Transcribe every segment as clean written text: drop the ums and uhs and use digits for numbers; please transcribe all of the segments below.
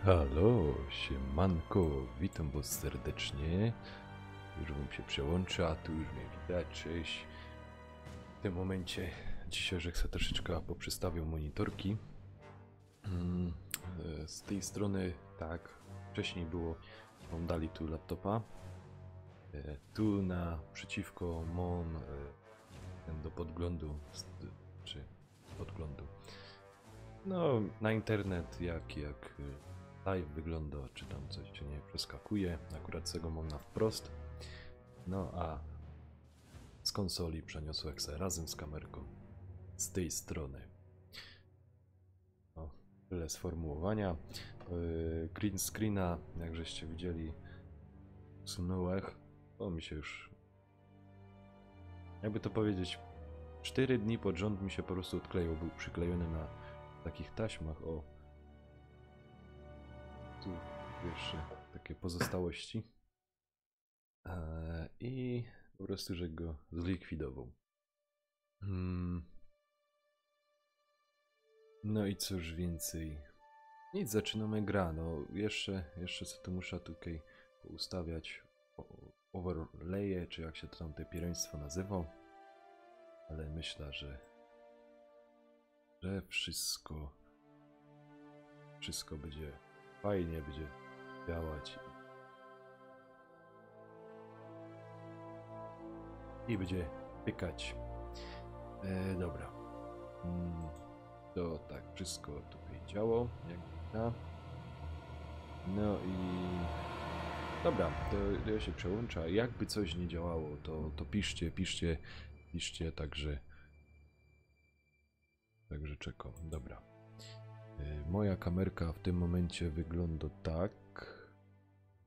Halo, siemanko, witam was serdecznie. Już bym się przełączył, a tu już mnie widać, cześć. W tym momencie dzisiaj, że chcę troszeczkę poprzestawił monitorki. Z tej strony, tak, wcześniej było, mam dali tu laptopa. Tu naprzeciwko mam ten do podglądu, czy podglądu. No, na internet, jak live wygląda, czy tam coś się nie przeskakuje. Akurat tego mam na wprost. No a z konsoli przeniosłem se razem z kamerką z tej strony. No, tyle sformułowania. Green screena, jak żeście widzieli, usunąłem. O, mi się już, jakby to powiedzieć, 4 dni pod rząd mi się po prostu odkleił. Był przyklejony na takich taśmach. O, tu jeszcze takie pozostałości. I po prostu, że go zlikwidował. No i cóż więcej. Nic, zaczynamy gra. No jeszcze co tu muszę tutaj ustawiać overlaye, czy jak się to tam te piereństwo nazywa. Ale myślę, że wszystko będzie fajnie, będzie działać i będzie pykać. Dobra. To tak, wszystko tutaj działo, jak da. No i dobra, to ja się przełączę. Jakby coś nie działało, to piszcie, także czekam. Dobra. Moja kamerka w tym momencie wygląda tak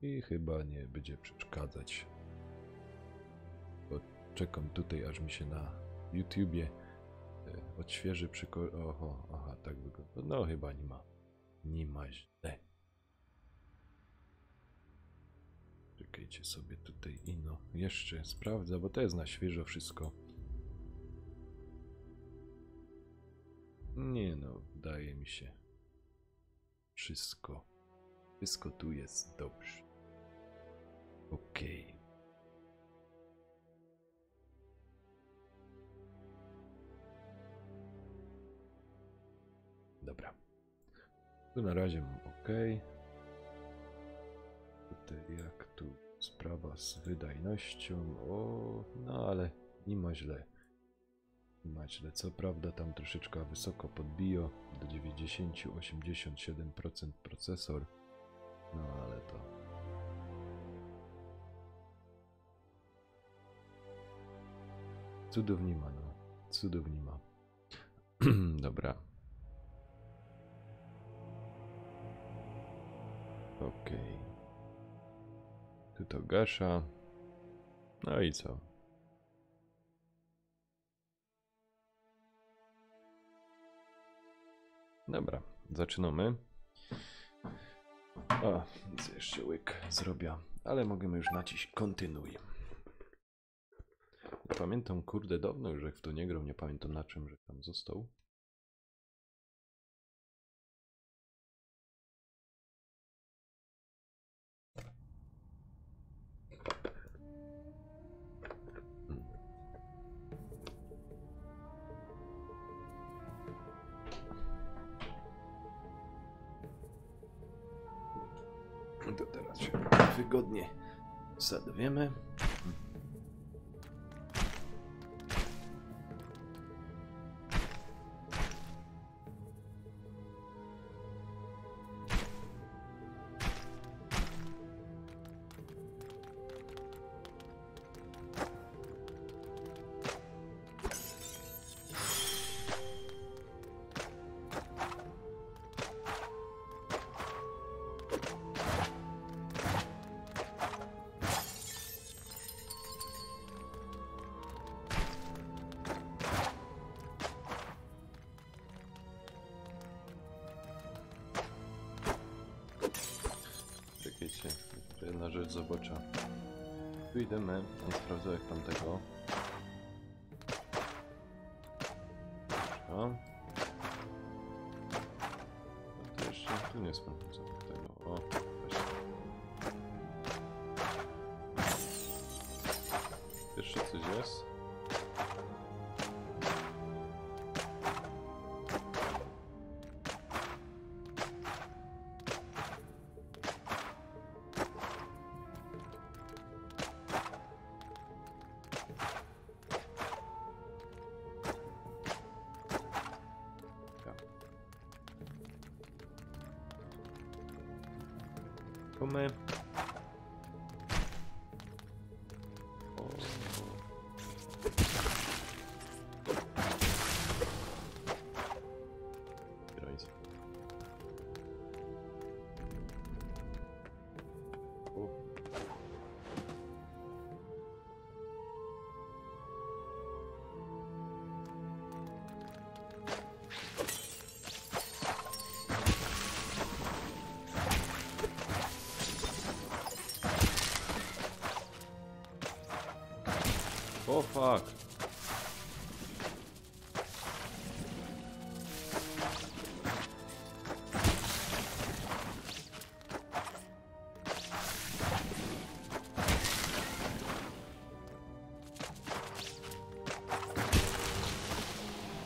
i chyba nie będzie przeszkadzać. Bo czekam tutaj, aż mi się na YouTubie odświeży Oho, aha, tak wygląda. No chyba nie ma źle. Czekajcie sobie tutaj ino. Jeszcze sprawdzę, bo to jest na świeżo wszystko. Nie no, wydaje mi się. Wszystko tu jest dobrze. Okej. Dobra. Tu na razie mam ok. Tutaj jak tu sprawa z wydajnością. O, no ale nie ma źle. Nie ma źle. Co prawda tam troszeczkę wysoko podbijo do 90-87% procesor. No ale to cudownie ma, no. Cudownie ma. Dobra. Okej. Tu to gasza. No i co? Dobra, zaczynamy. O, jeszcze łyk zrobię, ale możemy już naciść kontynuuj. Nie pamiętam, kurde, dawno już jak w to nie grał, nie pamiętam na czym, że tam został. To teraz się wygodnie zadowiemy. Czekajcie, jedna rzecz zobaczę. Tu idziemy, nie sprawdzę jak tamtego. O. To jeszcze Jeszcze tu nie sprawdzę tego. O, właśnie. Jeszcze coś jest? My. Oh fuck.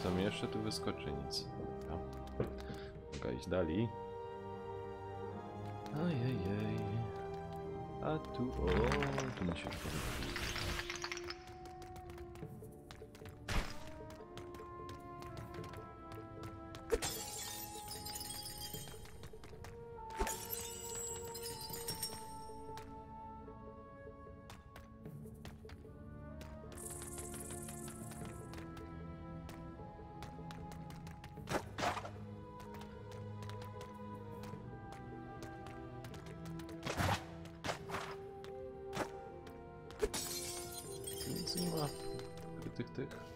Co mi jeszcze tu wyskoczy? Nic. Dobra. Mogę iść dalej. Ojej. A tu, tu mi się podoba. Nic nie ma tych.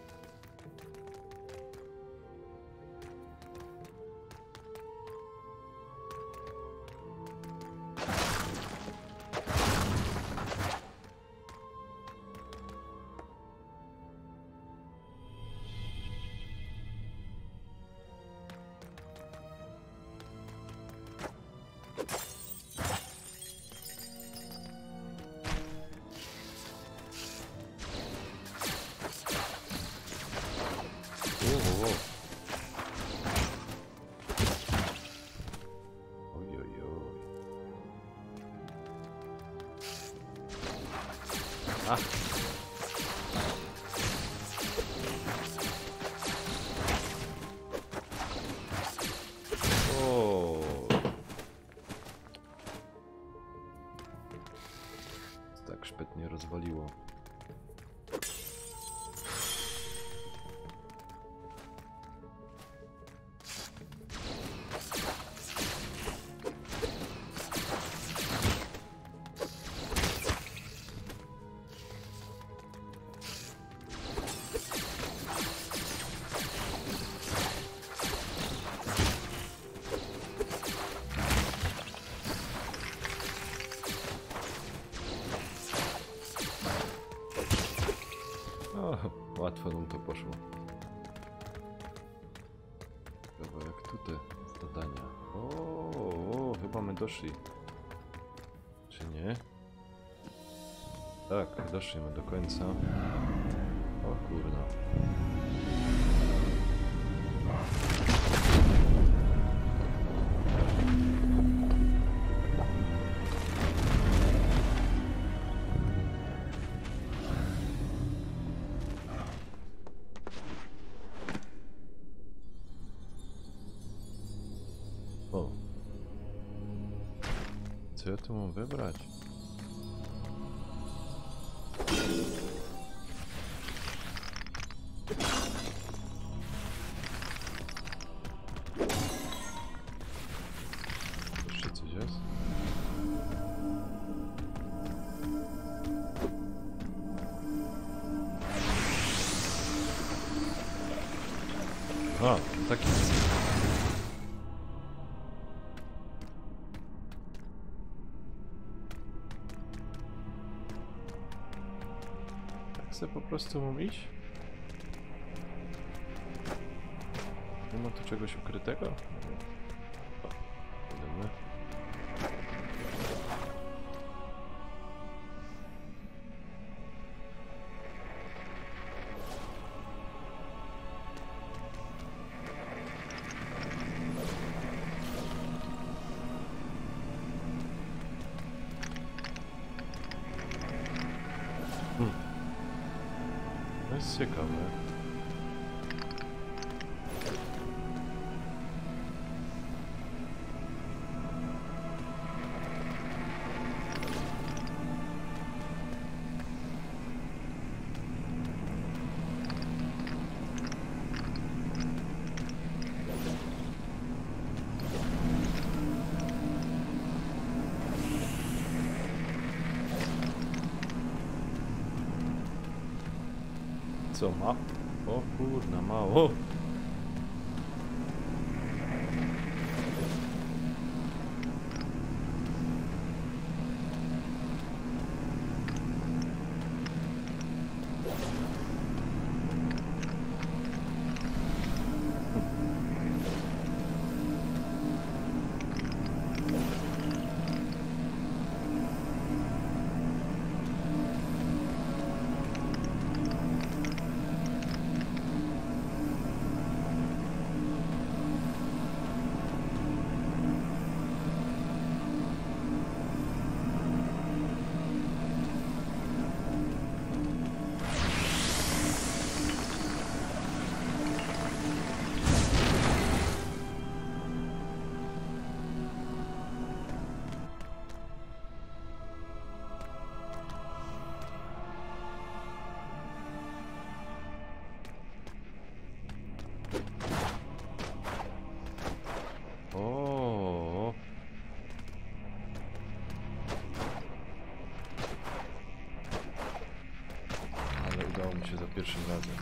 A. O. Tak szpetnie rozwaliło. Łatwo nam to poszło. Dobra, jak tutaj zadania. O, chyba my doszli. Czy nie? Tak, doszliśmy do końca. O kurna. O. Co ja tu mam wybrać? Jeszcze coś jest? A, taki. Chcę po prostu mam iść? Nie ma tu czegoś ukrytego? To jest ciekawe. Co ma? O kurna, mało. O. Ale udało mi się za pierwszym razem.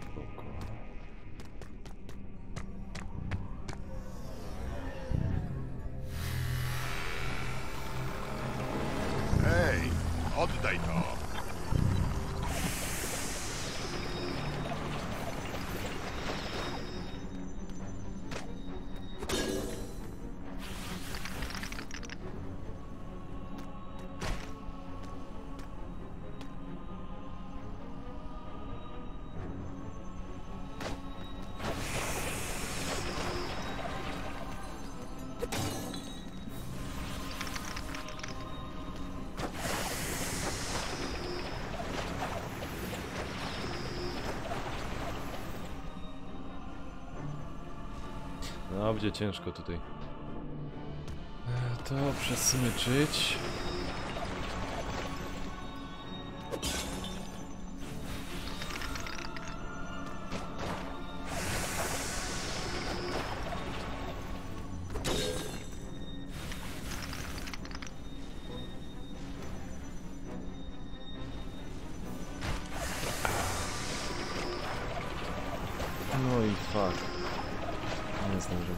Spoko. Hej, oddaj to! No, będzie ciężko tutaj to przesmyczyć. No i fuck. Nie zdążymy.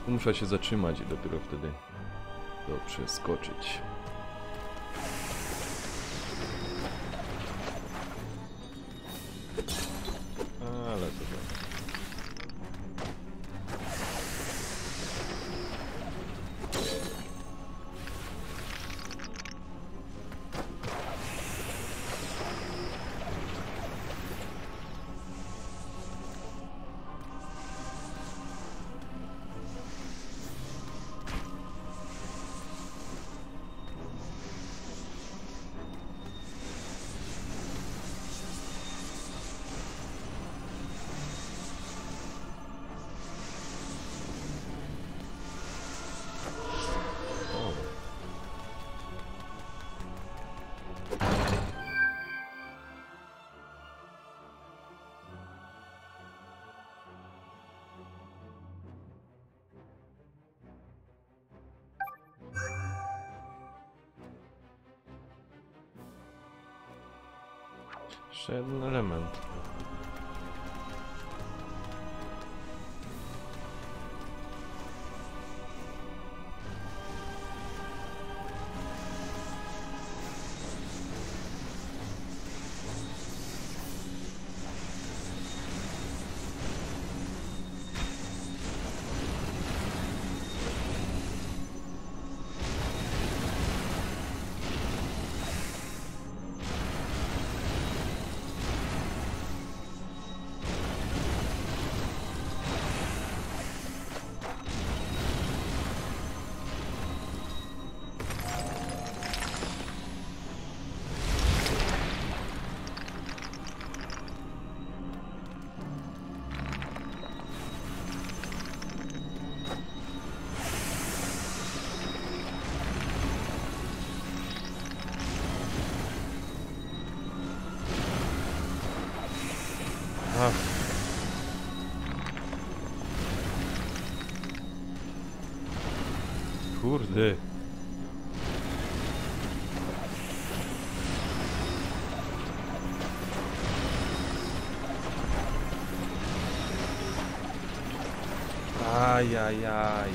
Muszę się zatrzymać i dopiero wtedy to przeskoczyć. Ale to tak. Jeszcze jeden element. Ach. Kurde. Ajajaj.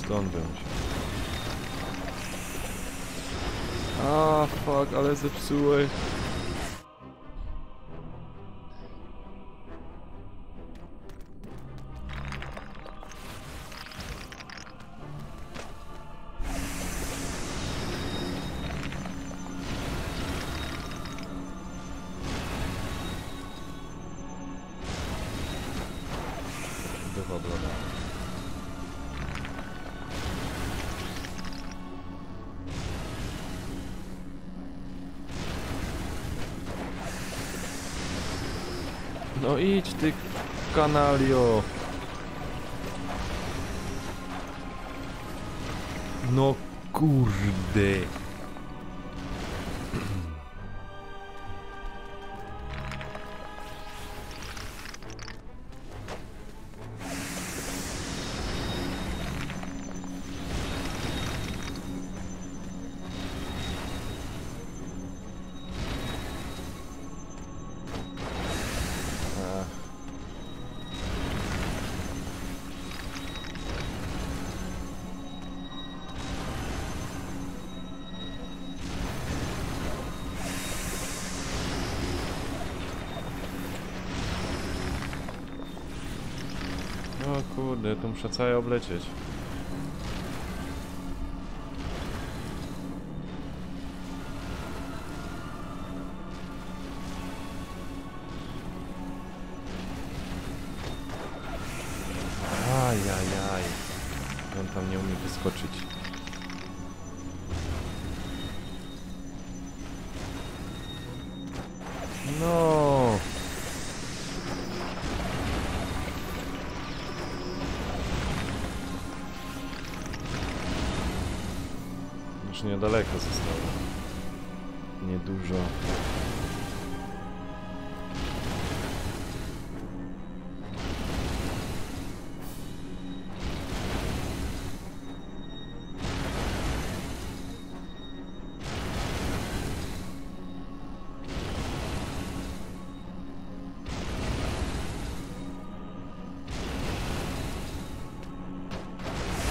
Stąd bym się. A, fuck, ale zepsułeś. Bywa blada. No idź ty kanalio. No kurde. O kurde, to muszę całe oblecieć. Ajajaj. On tam nie umie wyskoczyć. No. Już niedaleko zostało. Niedużo.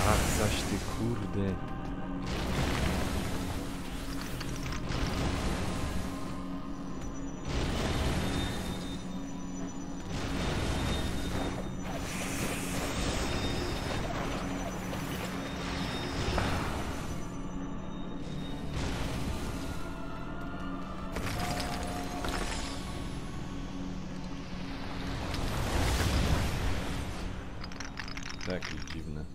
Ach, zaś ty kurde. Jakieś dziwne.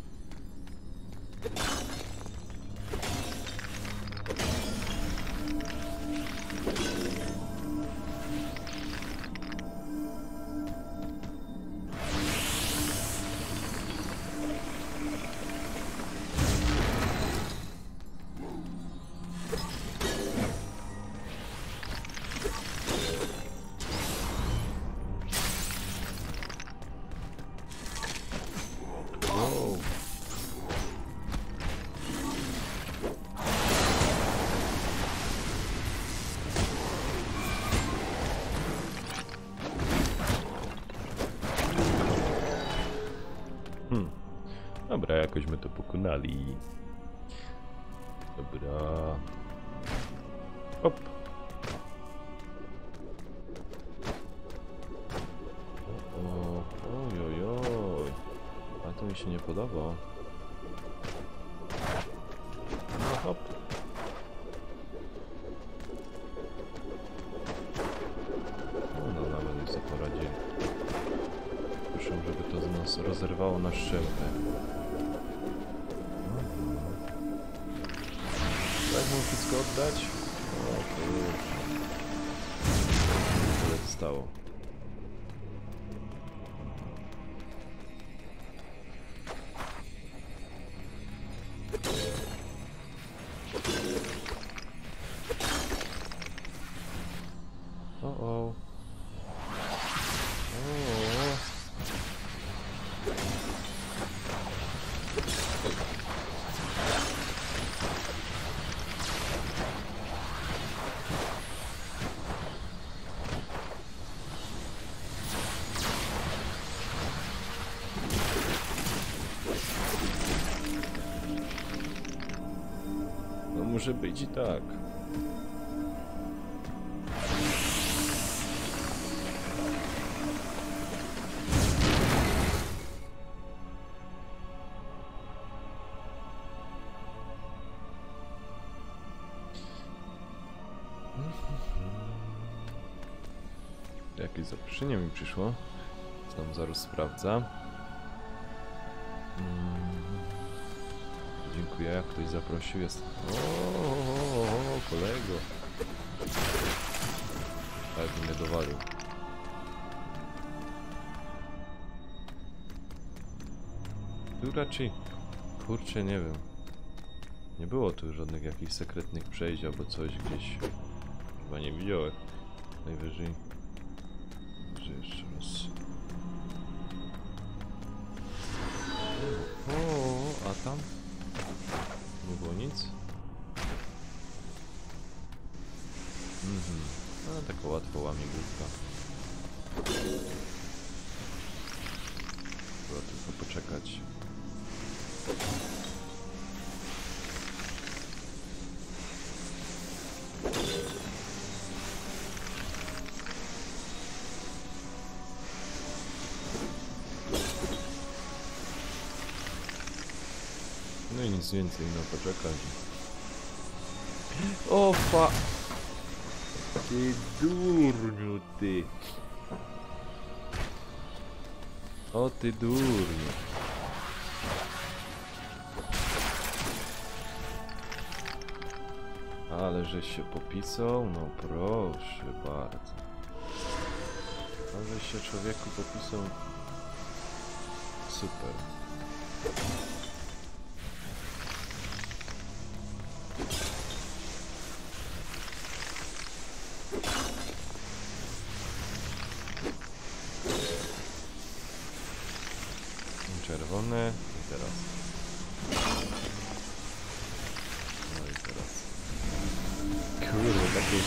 Wow. Dobra, jakoś my to pokonali. Dobra. Hop. Ojojoj. A to mi się nie podoba. No hop. No nawet nie sobie poradzili. Proszę, żeby to z nas rozerwało na szczękę. Tak mu wszystko oddać? O kurczę. Tyle zostało. O. No może być i tak. Jakieś zaproszenie mi przyszło. Tam zaraz sprawdza. Dziękuję, jak ktoś zaprosił, jest... O, kolego. Ale by mnie dowalił. Tu raczej... Kurczę, nie wiem. Nie było tu żadnych jakichś sekretnych przejść albo coś gdzieś. Chyba nie widziałem. Najwyżej. Może jeszcze raz. O, a tam? Nie było nic? No, taka łatwo łamigłówka. Trzeba tylko poczekać. No i nic więcej, no poczekaj. O fa... Ty durniu, ty. O ty durniu. Ale żeś się popisał? No proszę bardzo. Ale żeś się człowieku popisał. Super. Czerwone i teraz. No i teraz. Kurde, takie...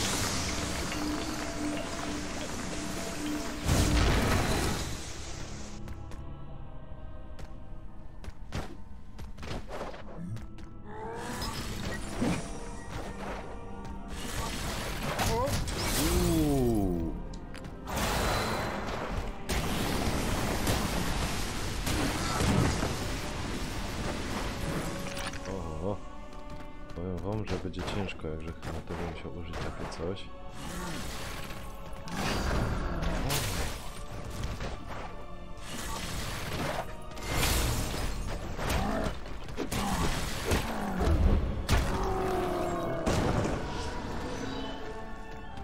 Powiem wam, że będzie ciężko, jakże na to bym musiał użyć takie coś.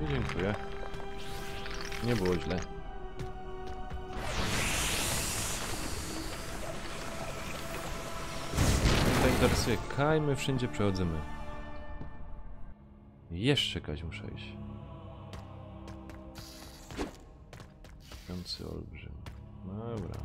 I dziękuję. Nie było źle. Mnie to interesuje. Kaj, my wszędzie przechodzimy. Jeszcze Kaś muszę iść. Śpiący olbrzym. Dobra.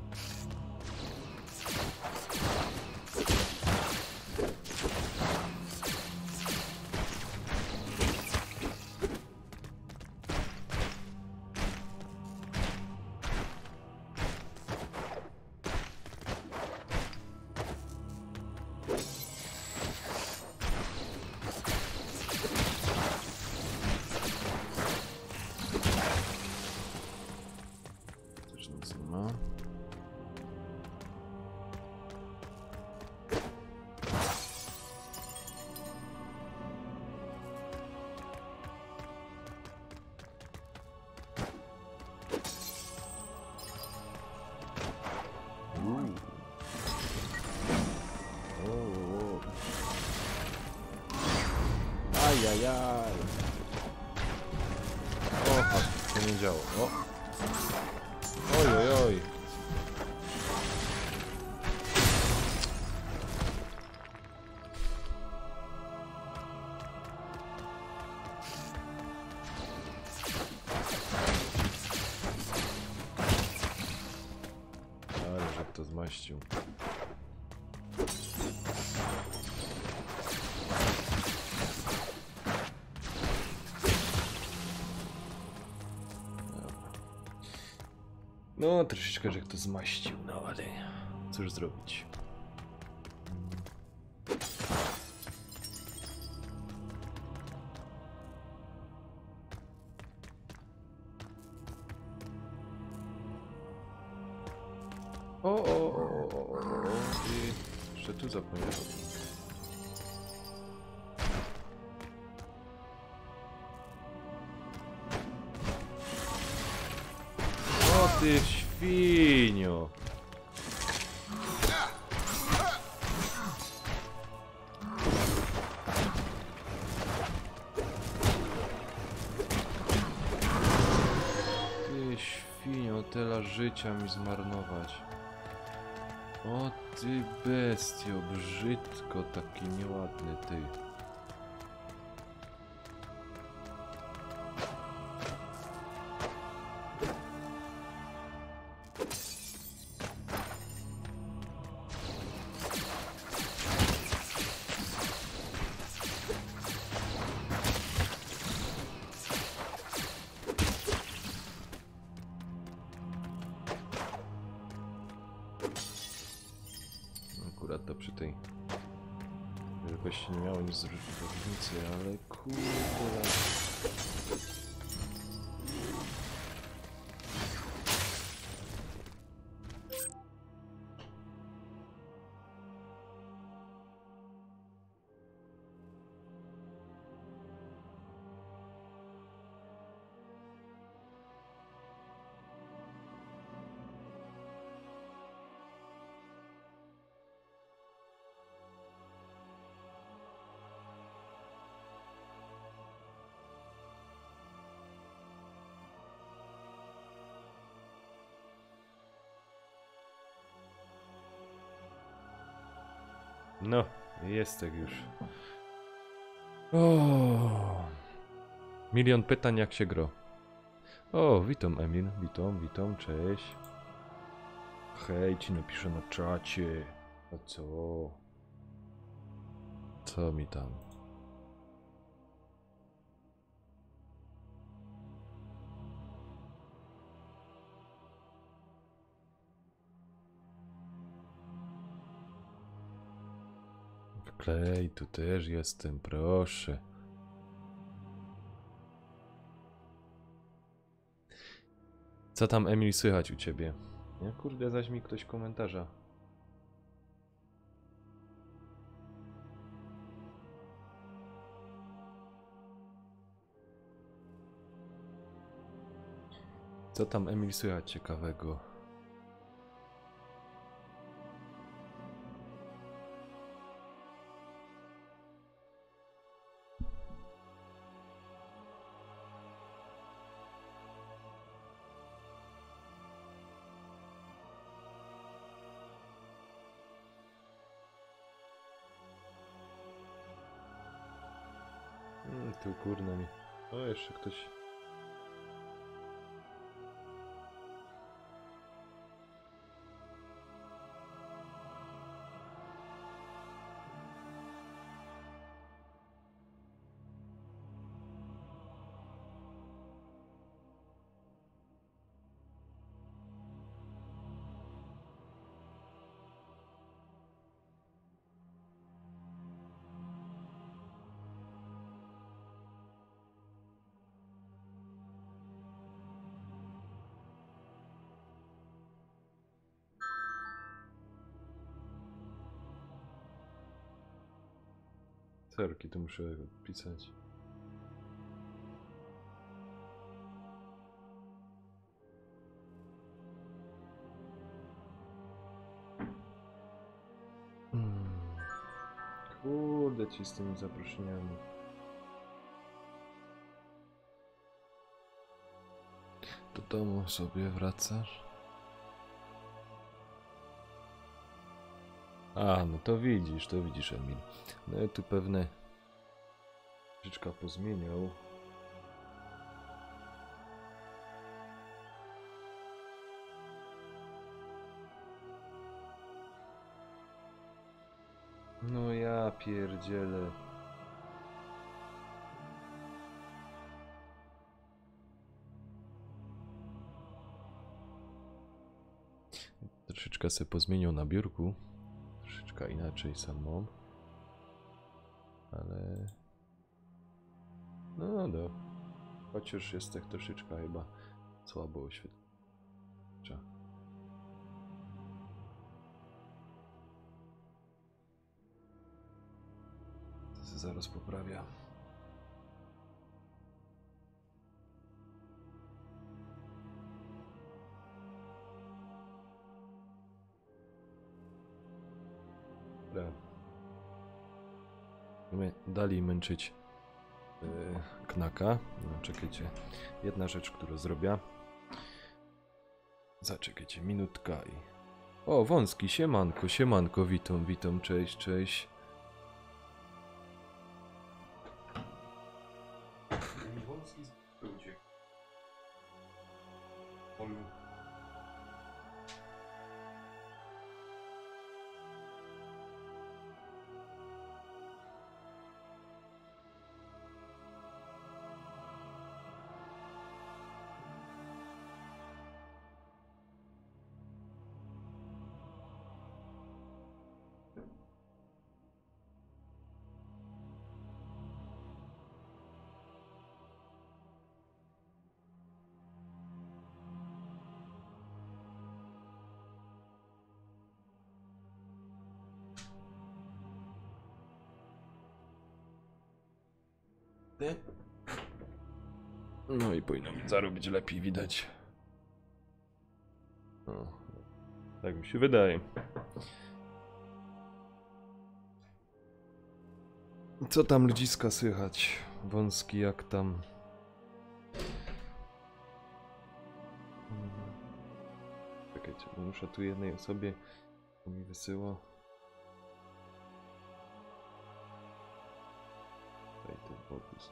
się nie działo. O! Oj, oj, oj. Ale że to zmaścił. No, troszeczkę, że to zmaścił, no ale cóż zrobić. O, i jeszcze tu zapomniałem. O ty świnio! Ty świnio, tyle życia mi zmarnować. O ty bestio, brzydko, taki nieładny ty. Akurat to przy tej wielkości nie miało nic różnicy, ale kurde. No, jest tak już. O, milion pytań, jak się gro. O, witam Emil, witam, cześć. Hej, ci napiszę na czacie. A co? Co mi tam? Klej, tu też jestem, proszę. Co tam, Emil, słychać u ciebie? Ja kurde, zaś mi ktoś komentarza. Co tam, Emil, słychać ciekawego? Tu kurna mi. O, jeszcze ktoś. Serki, tu muszę pisać. Kurde ci z tymi zaproszeniami. domu sobie wracasz? A, no to widzisz, Emil. No ja tu pewne troszeczkę pozmieniał. No ja pierdzielę. Troszeczkę sobie pozmieniał na biurku. Troszeczkę inaczej sam mam. Ale... No. Chociaż jest tak troszeczkę chyba słabo oświetlacza. To się zaraz poprawia. Dali męczyć Knaka. No, czekajcie. Jedna rzecz, którą zrobię. Zaczekajcie, minutka i... O, Wąski, siemanko, witam, cześć. Wąski uciekł. No i powinno mi zarobić lepiej, widać. No, tak mi się wydaje. Co tam ludziska słychać? Wąski, jak tam? Czekajcie, bo muszę tu jednej osobie, to mi wysyła. Daj ten fokus.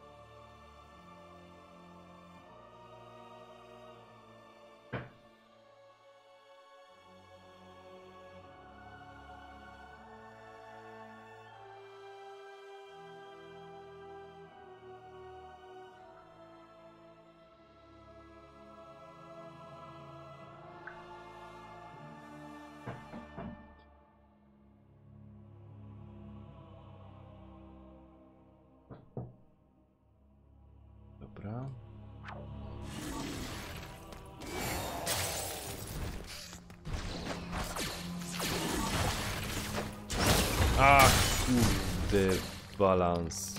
Dobra. Ach, kurde, balans.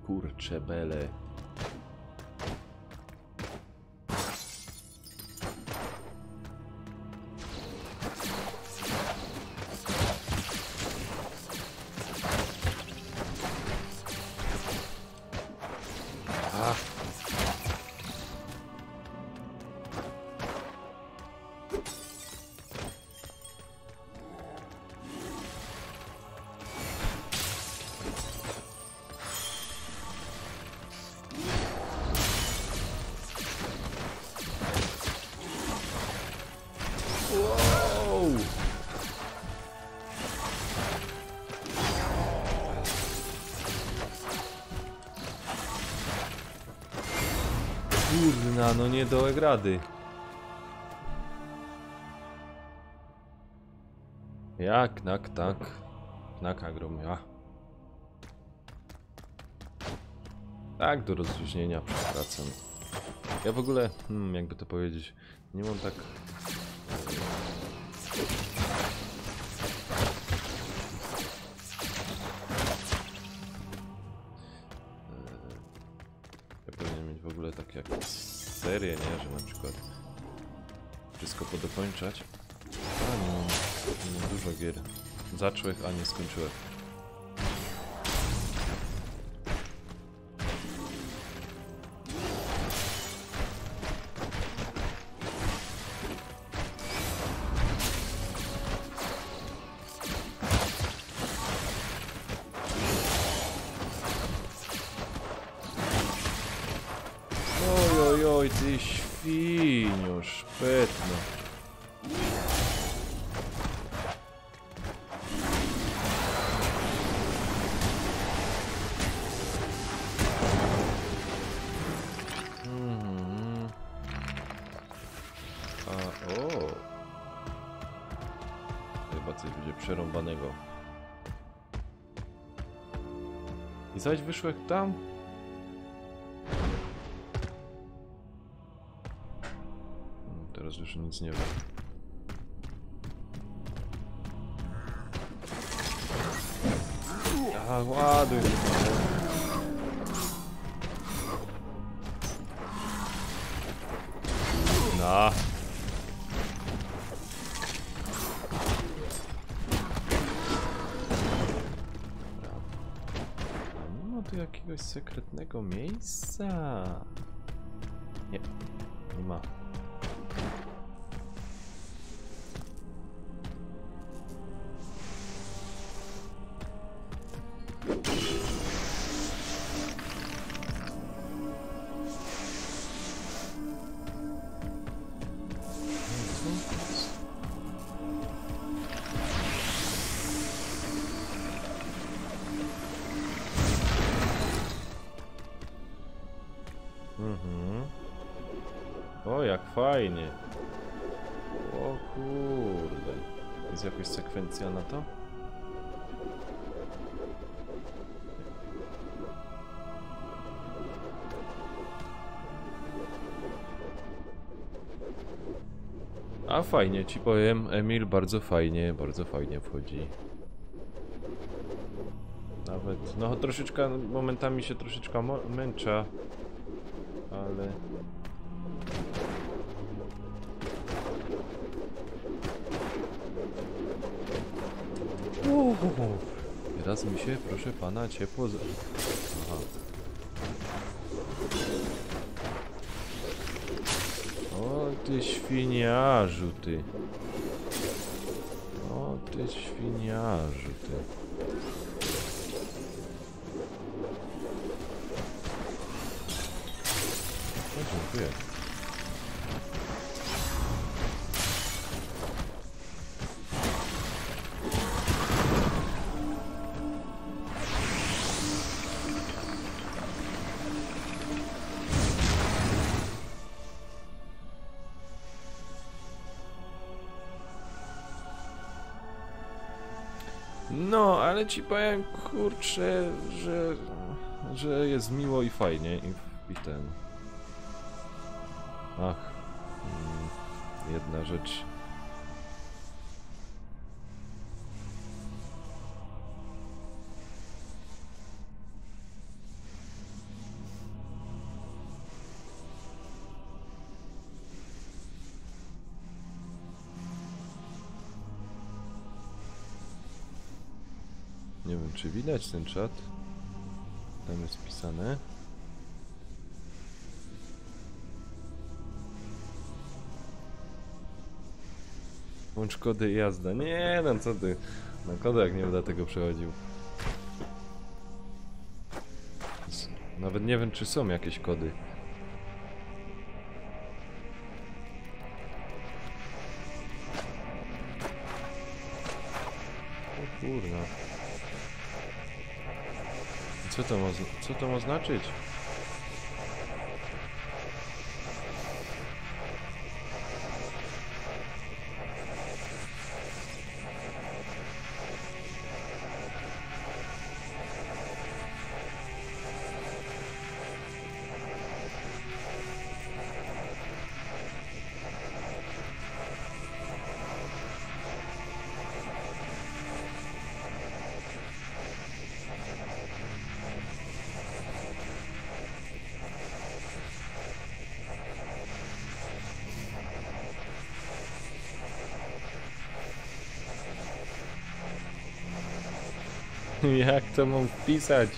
Kurcze bele. Wow! Kurna, no nie dołek rady. Jak, knak, tak. Knaka grom, ja. Tak, do rozluźnienia przepracam. Ja w ogóle, jakby to powiedzieć, nie mam tak... Ja powinien mieć w ogóle tak jak serię, nie? Że na przykład wszystko podokończać. A nie mam dużo gier. Zacząłych, a nie skończyłem. oj, oj, ty świnio, szpetno. Chyba coś będzie przerąbanego. I zaś wyszło jak tam? Teraz już nic nie wiem. A, ładuj. No. Nie ma tu jakiegoś sekretnego miejsca? Nie, nie ma. O, jak fajnie. O kurde. Jest jakaś sekwencja na to? A fajnie ci powiem, Emil, bardzo fajnie wchodzi. Nawet, no troszeczkę, momentami się troszeczkę męcza, ale... Teraz mi się, proszę pana, ciepło... Aha. O ty świniarzu, ty. O ty świniarzu, ty. O, dziękuję. No, ale ci powiem, kurczę, że jest miło i fajnie i ten... Ach, jedna rzecz. Nie wiem, czy widać ten czat. Tam jest pisane. Łącz kody i jazda. Nie, no co ty. Na kodach nie będę tego przechodził. Nawet nie wiem, czy są jakieś kody. O kurna. Co to ma znaczyć? Jak to mam wpisać?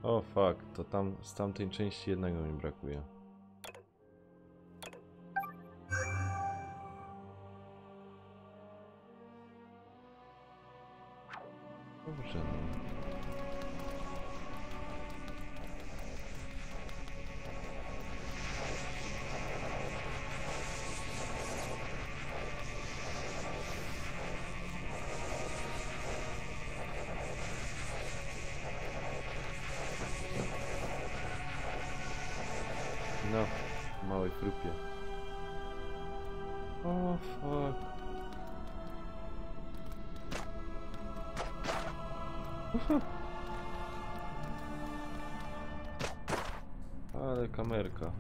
O fuck, to tam z tamtej części jednego mi brakuje. Dobrze, no. No, w małej frupie. O, fuck. Ale kamerka.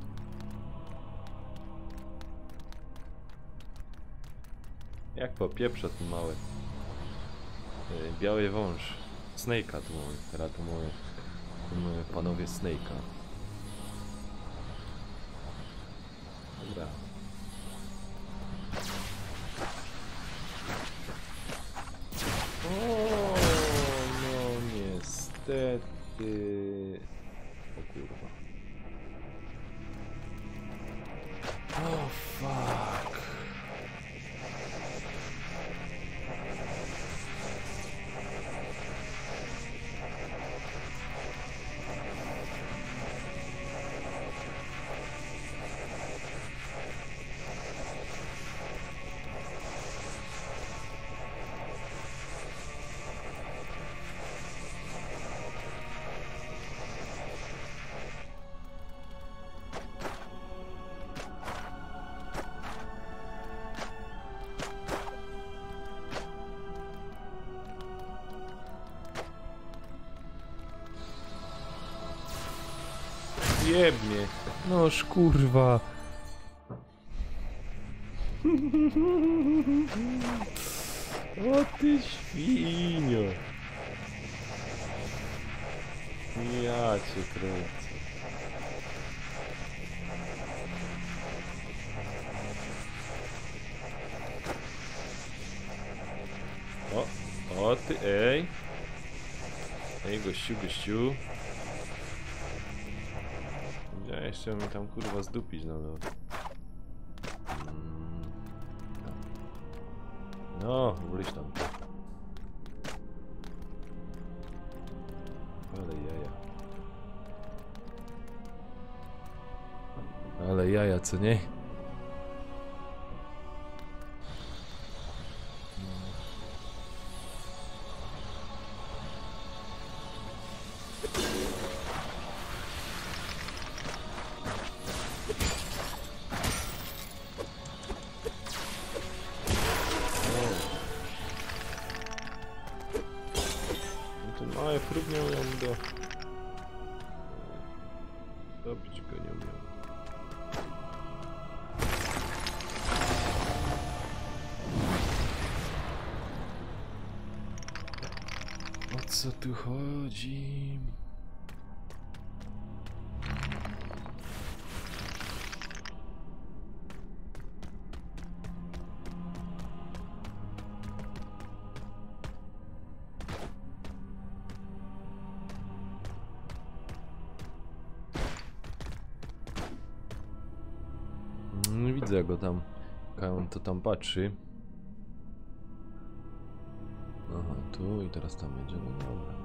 Jak popieprza ten mały. Biały wąż. Snake'a tu mamy. Teraz tu mamy panowie Snake'a. Dobra. O, no niestety. O kurwa. O fuck. Jebnie. Noż kurwa. O ty świnio. Ja cię kręcę. O ty, ej. Ej, gościu, gościu. Ja jeszcze mnie tam kurwa zdupić, no. No, wróć tam. Ale jaja. Ale jaja, co nie? Małe próbnie ją dobić go nie umiem. O co tu chodzi? Nie widzę go tam, jak on to tam patrzy. Aha, tu i teraz tam będzie, no dobra.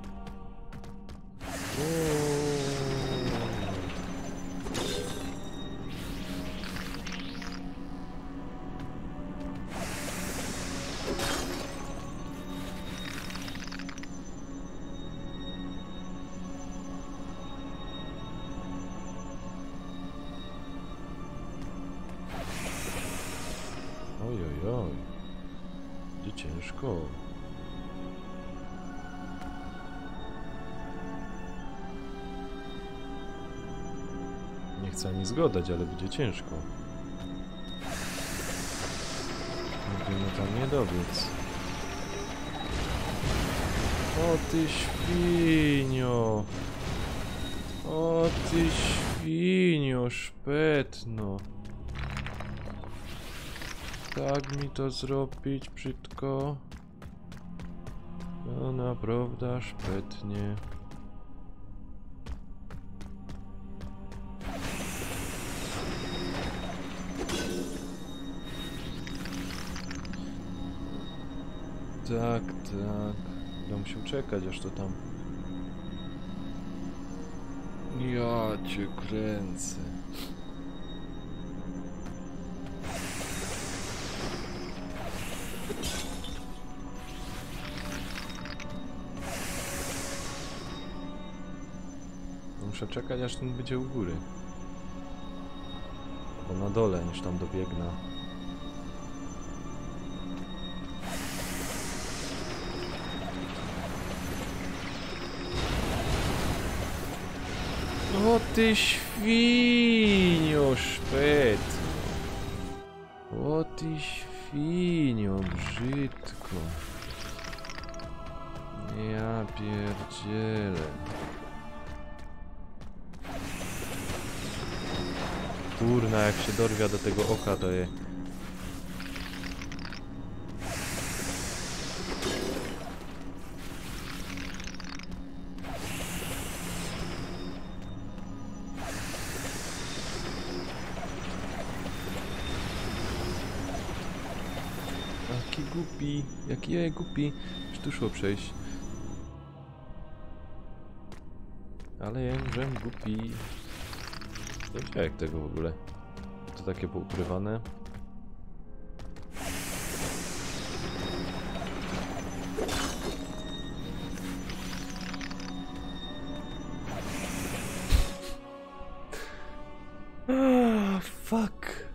Ojojoj, będzie ciężko. Nie chcę ani zgodać, ale będzie ciężko. Możemy tam nie dobiec. O ty świnio! O ty świnio, szpetno! Tak mi to zrobić brzydko. No naprawdę szpetnie. Tak, tak. Będę musiał czekać aż to tam... Ja cię kręcę. Muszę czekać aż ten będzie u góry. Bo na dole niż tam dobiegnę. O ty świnio szpet. O ty świnio brzydko. Ja pierdzielę. Kurna, jak się dorwia do tego oka, to je... Jaki głupi, jaki głupi. Już tu szło przejść. Ale jężem głupi. Nie wiem jak tego w ogóle. To takie poukrywane. Fuck.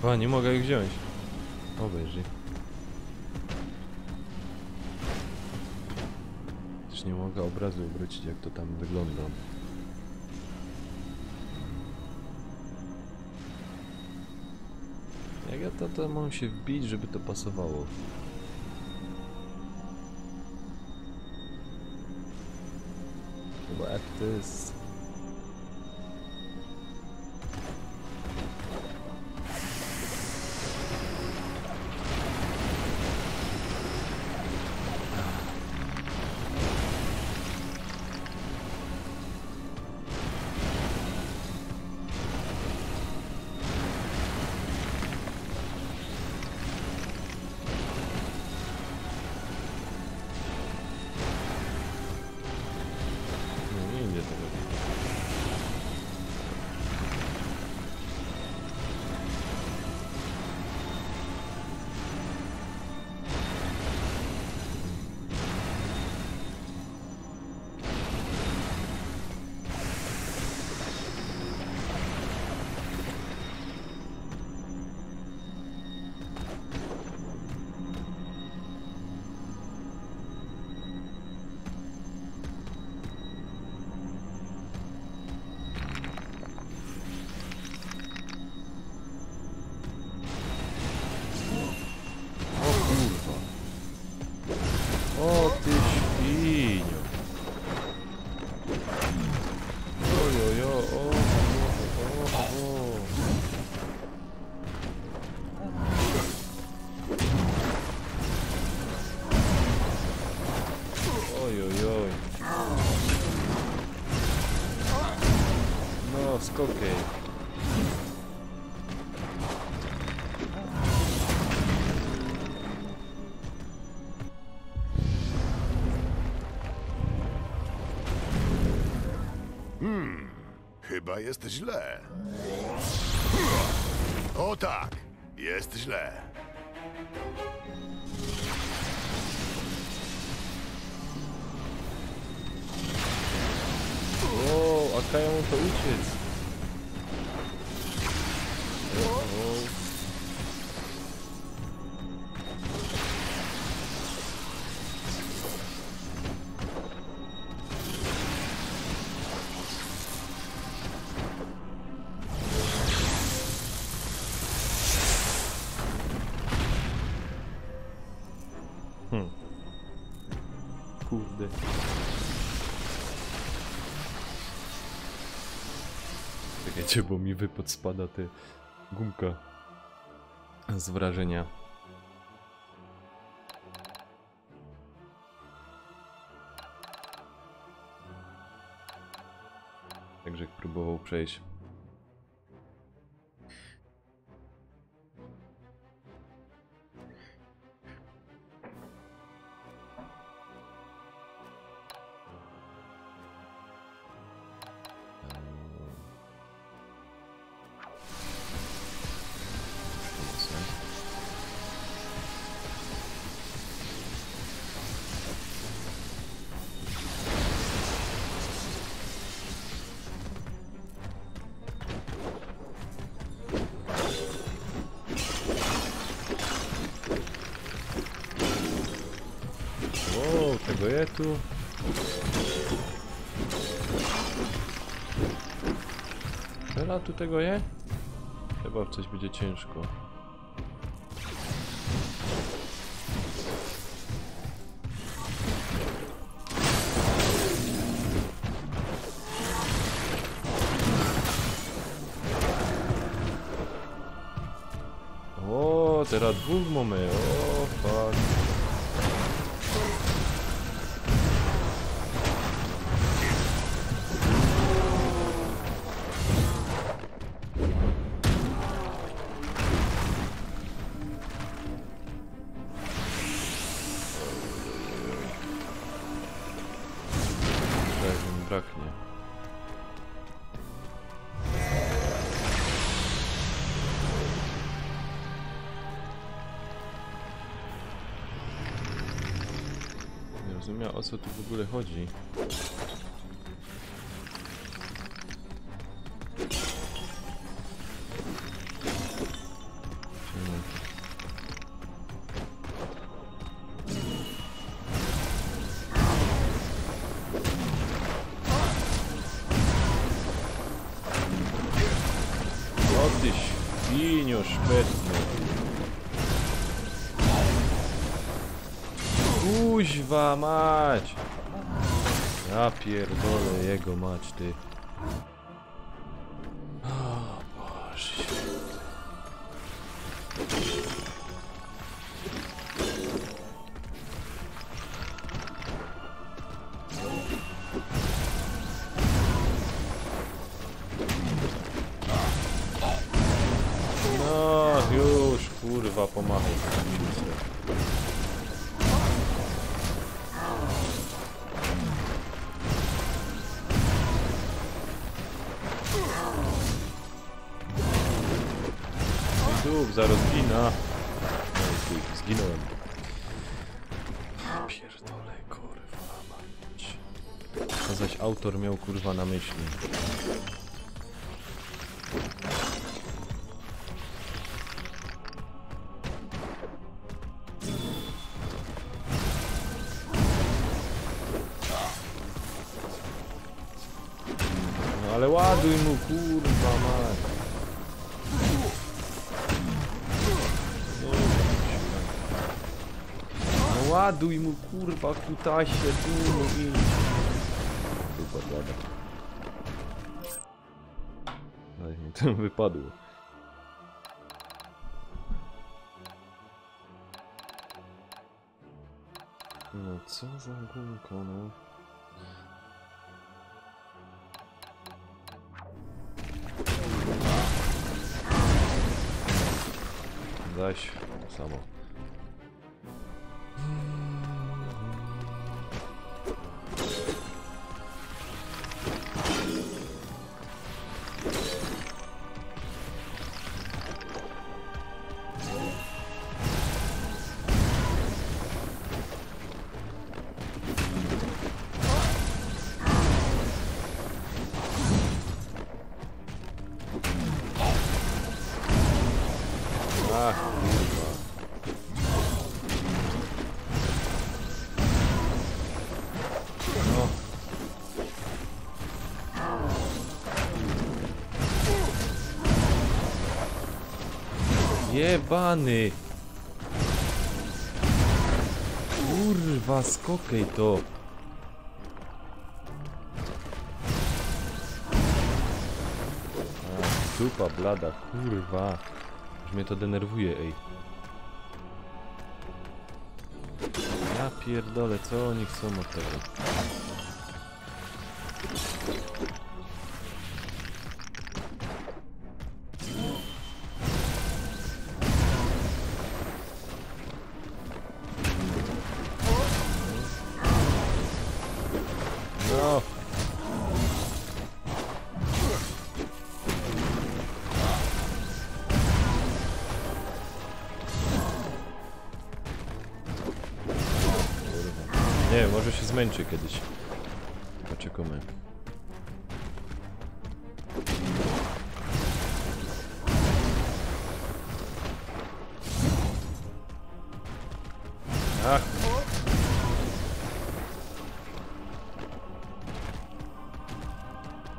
O, nie mogę ich wziąć. Obejrzyj. Też nie mogę obrazu obrócić, jak to tam wygląda. Jak ja to mam się wbić, żeby to pasowało? Chyba jak to jest... O ty świnio. Ojojo, o. Ojojoj. No, skokej. Chyba jest źle. O tak, jest źle. O, a kają mu to uciec. Kurde. Czekajcie, bo mi wypad spada te gumka z wrażenia. Także próbował przejść. Wow, tego je tu. Strzela tu tego je? Chyba w coś będzie ciężko. O, teraz dwóch mamy. O, fuck. Braknie. Nie rozumiem, o co tu w ogóle chodzi. Ty świnio szpetny. Kuźwa mać! Ja pierdolę jego mać, ty. O Boże. No już, kurwa, pomachał. Tu, zaraz gina. Zginąłem. Pierdolę, kurwa mać. Co zaś autor miał, kurwa, na myśli. No ale ładuj mu, kurwa mać. No ładuj mu, kurwa, kutasie, tu no idź. Tu podłada. Ale mi to wypadło. No co za gumko, no. Zaś to samo. Ach, kurwa. No. Jebany. Kurwa, skokaj to. A, dupa blada, kurwa. Już mnie to denerwuje, ej. Ja pierdolę, co oni chcą od tego? No. Nie, może się zmęczy kiedyś. Poczekamy. Ach.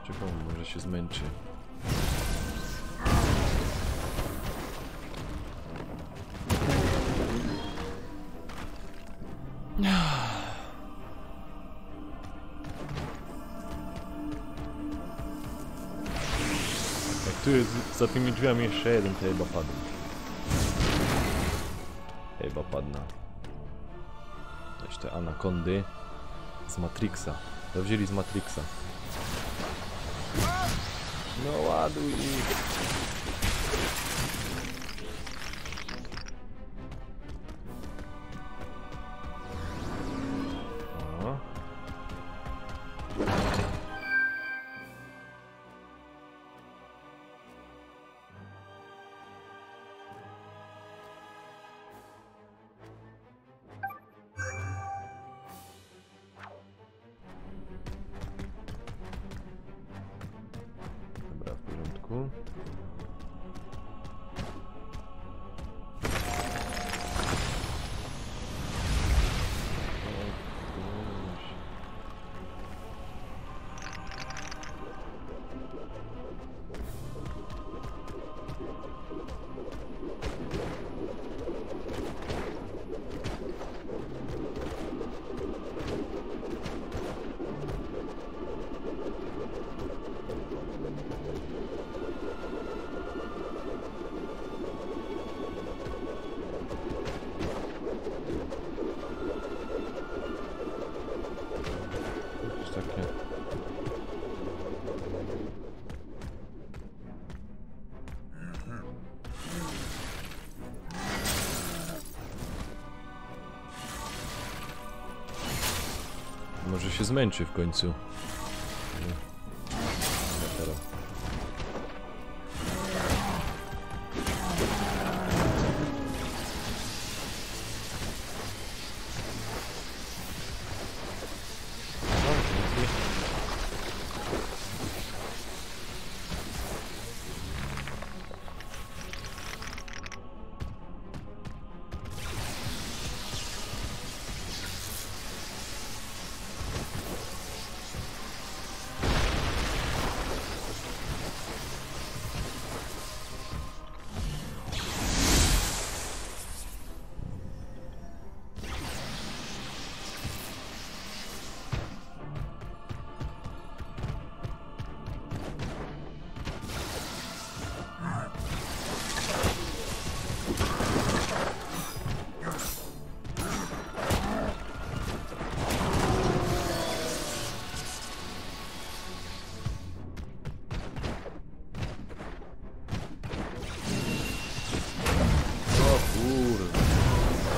Czekam, może się zmęczy. Jak tu jest za tymi drzwiami jeszcze jeden, to chyba padł. Chyba padna. Jeszcze anakondy z Matrixa. To wzięli z Matrixa. No ładuj ich. O. Dobra, w porządku. Jakieś takie. Może się zmęczy w końcu. Nie. Teraz.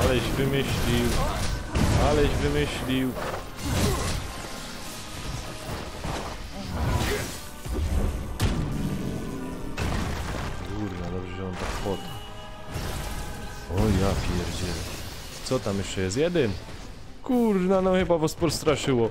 Aleś wymyślił. Aleś wymyślił. Kurwa, dobrze, że on tak spadł. O ja pierdzielę. Co tam jeszcze jest? Jeden? Kurna, no chyba was postraszyło.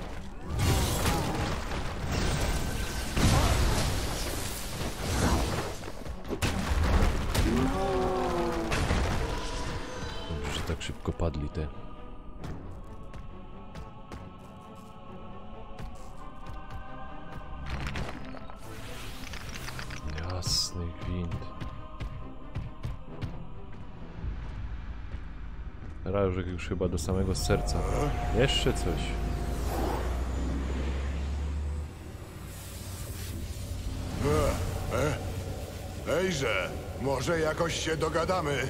Dobrze, że tak szybko padli te. Jasny gwint. Rażek już chyba do samego serca. Jeszcze coś. Ejże, może jakoś się dogadamy.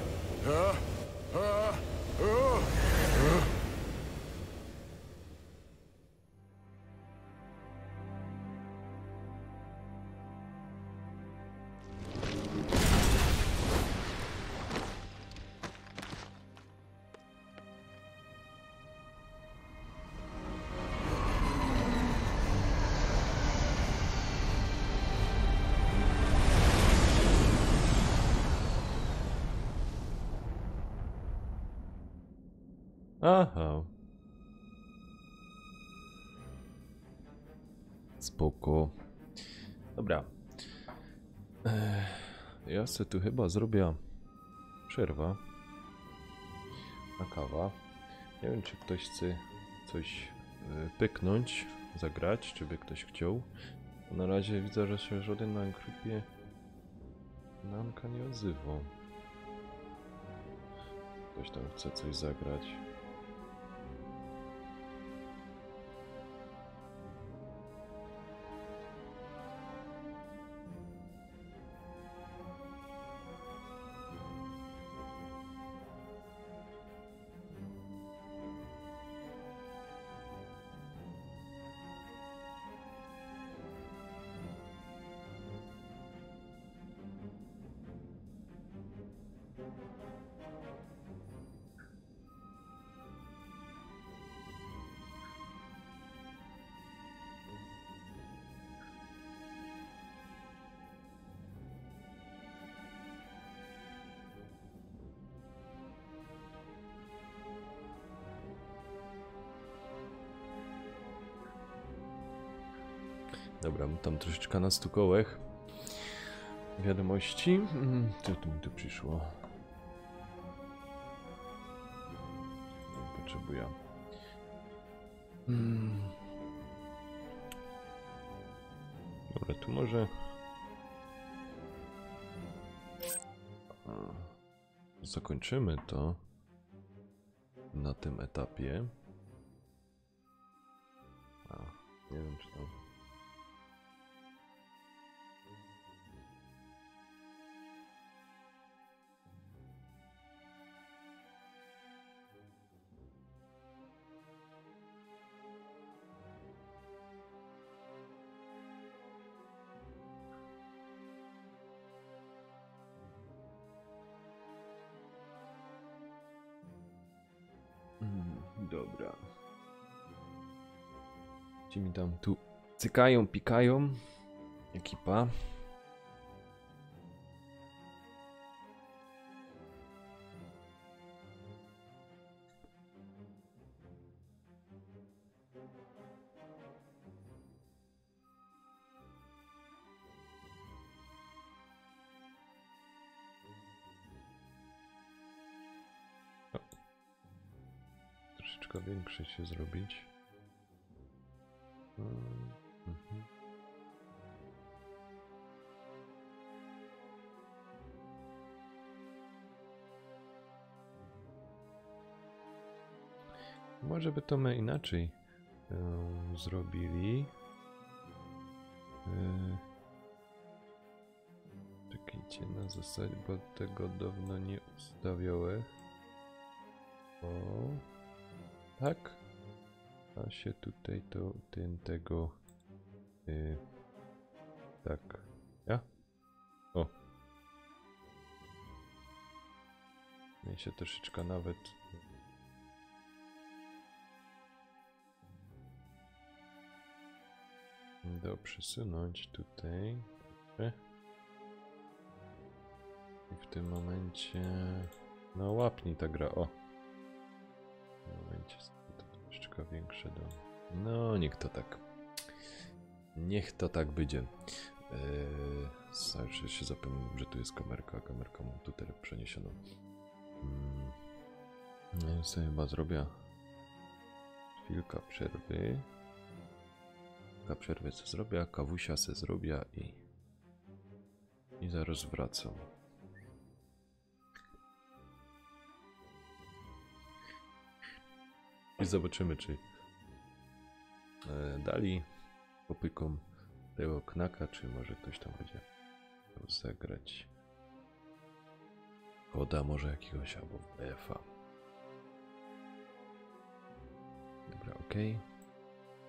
Aha. Spoko. Dobra. Ja se tu chyba zrobię przerwę na kawa. Nie wiem, czy ktoś chce coś pyknąć, zagrać, czy by ktoś chciał. Na razie widzę, że się żaden na grupie Nanka nie odzywał. Ktoś tam chce coś zagrać. Dobra, tam troszeczkę na stukołach. Wiadomości. Co tu mi tu przyszło? Nie potrzebuję. Dobra, tu może... Zakończymy to na tym etapie. Nie wiem, czy tam... Dobra. Ci mi tam tu cykają, pikają. Ekipa. Troszeczkę większe się zrobić. Może by to my inaczej zrobili. Czekajcie, na zasadzie, bo tego dawno nie ustawiałem. O, tak. A się tutaj to tego. Tak. Ja? O. Mnie się troszeczkę nawet. Do przesunąć tutaj. I w tym momencie. No łapnij ta gra. O. W tym momencie to troszeczkę większe do. No niech to tak. Niech to tak będzie. Zawsze się zapomnę, że tu jest kamerka. Kamerka mam tutaj przeniesioną. No ja sobie chyba zrobię chwilkę przerwy. Przerwę co zrobię, kawusia se zrobię i zaraz wracam. I zobaczymy, czy dali popykom tego knaka, czy może ktoś tam będzie chciał zagrać koda może jakiegoś albo BF-a. Dobra, ok.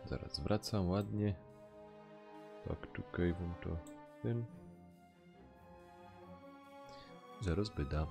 Zaraz wracam ładnie. Tak, tutaj wam to ten. Zaraz byda.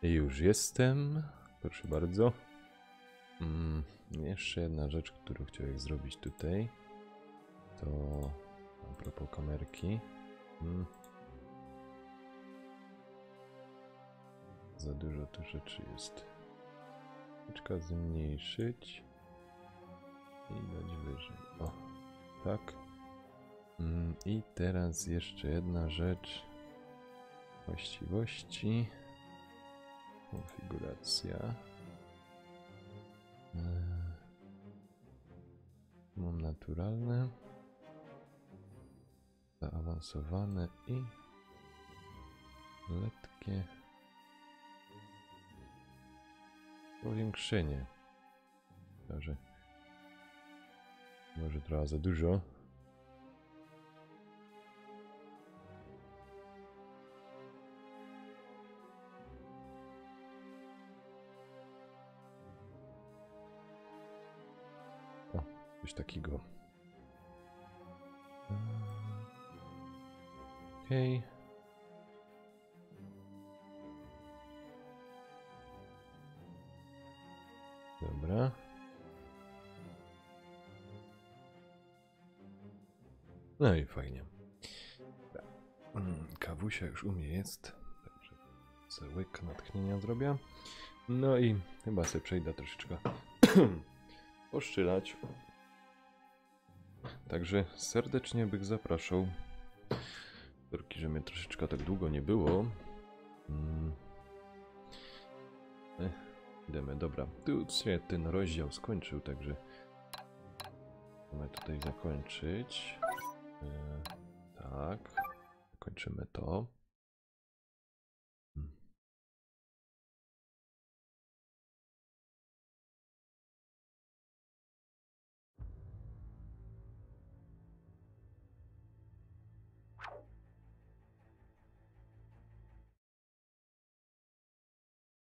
I już jestem. Proszę bardzo. Jeszcze jedna rzecz, którą chciałem zrobić tutaj. To a propos kamerki. Za dużo tu rzeczy jest. Troszeczkę zmniejszyć. I dać wyżej. O, tak. I teraz jeszcze jedna rzecz. Właściwości. Konfiguracja. Mam naturalne. Zaawansowane i letkie powiększenie. Może trochę za dużo. O, coś takiego. Okej. Dobra. No i fajnie. Kawusia już u mnie jest. Także sobie łyk natchnienia zrobię. No i chyba sobie przejdę troszeczkę poszczylać. Także serdecznie bych zapraszał. Sorki, że mnie troszeczkę tak długo nie było. Idziemy, dobra. Tu się ten rozdział skończył, także mamy tutaj zakończyć. Tak. Kończymy to.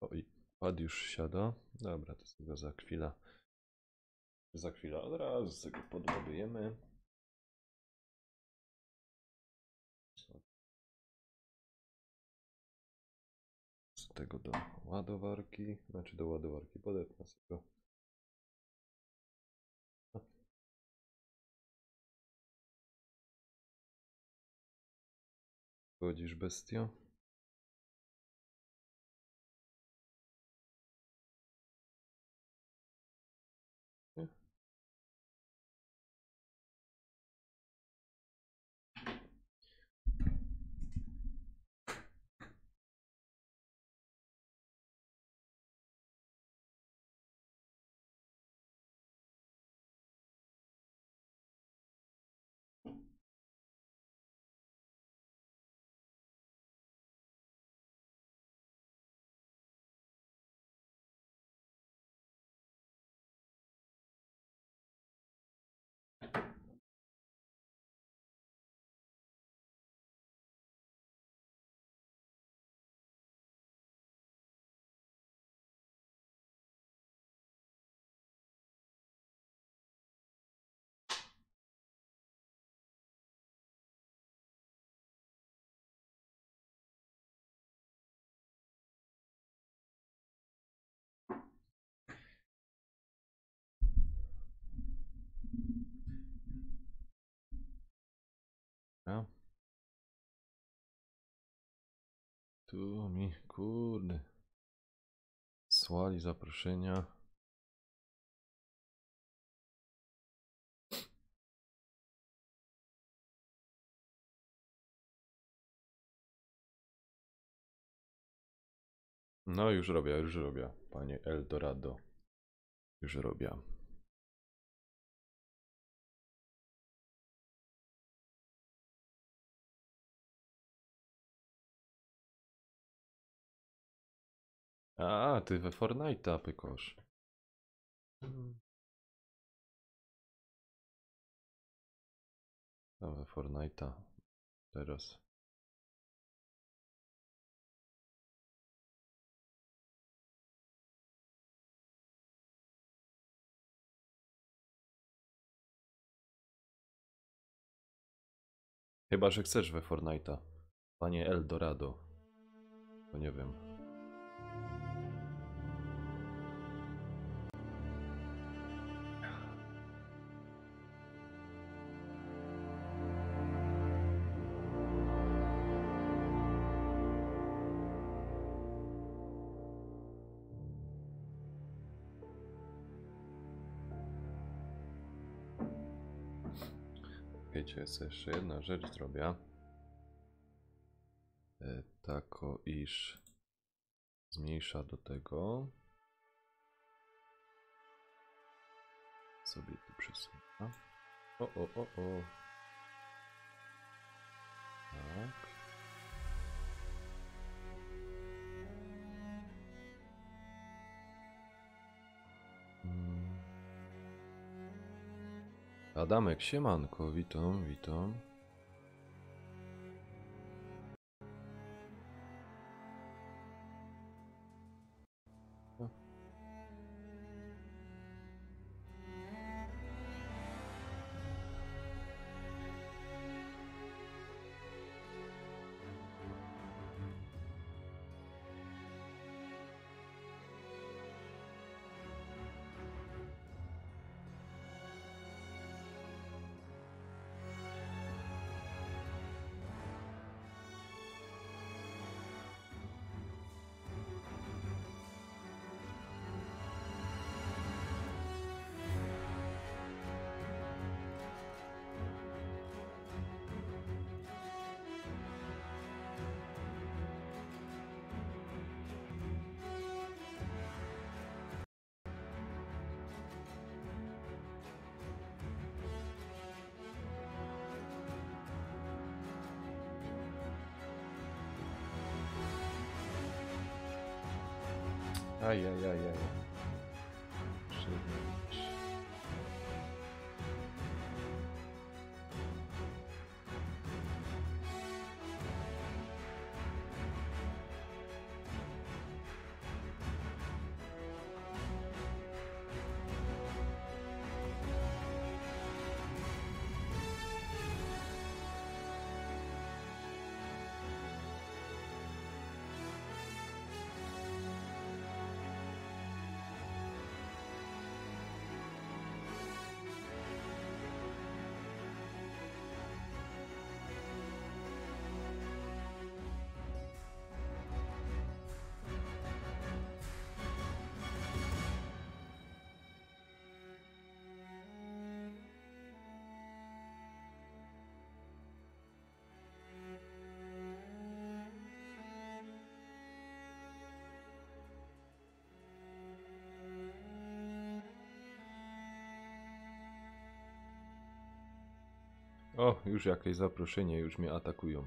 Oj, pad już siada. Dobra, to sobie go za chwilę. Za chwilę od razu sobie go podładujemy. Z tego do ładowarki. Znaczy do ładowarki podepnę sobie go. Chodzisz, bestio? Nie? Ja. Tu mi, kurde, słali zaproszenia. No już robię, panie Eldorado. Już robię. A, ty we Fortnite'a pykosz. A we Fortnite'a. Teraz. Chyba, że chcesz we Fortnite'a. Panie Eldorado. To nie wiem. czekajcie, jeszcze jedna rzecz zrobię. Tako iż zmniejsza do tego. Sobie tu przesunę. O. Tak. Adamek, siemanko, witam. Ajajajaj. Przyjąć. O, już jakieś zaproszenie, już mnie atakują.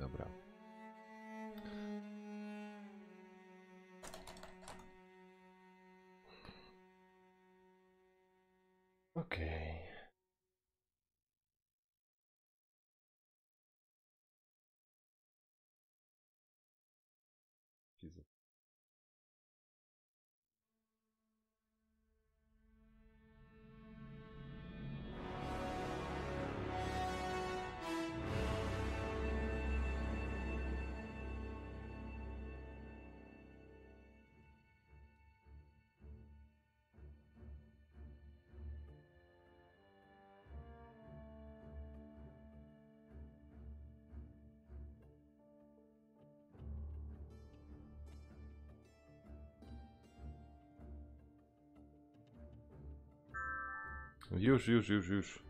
Dobra. Okej.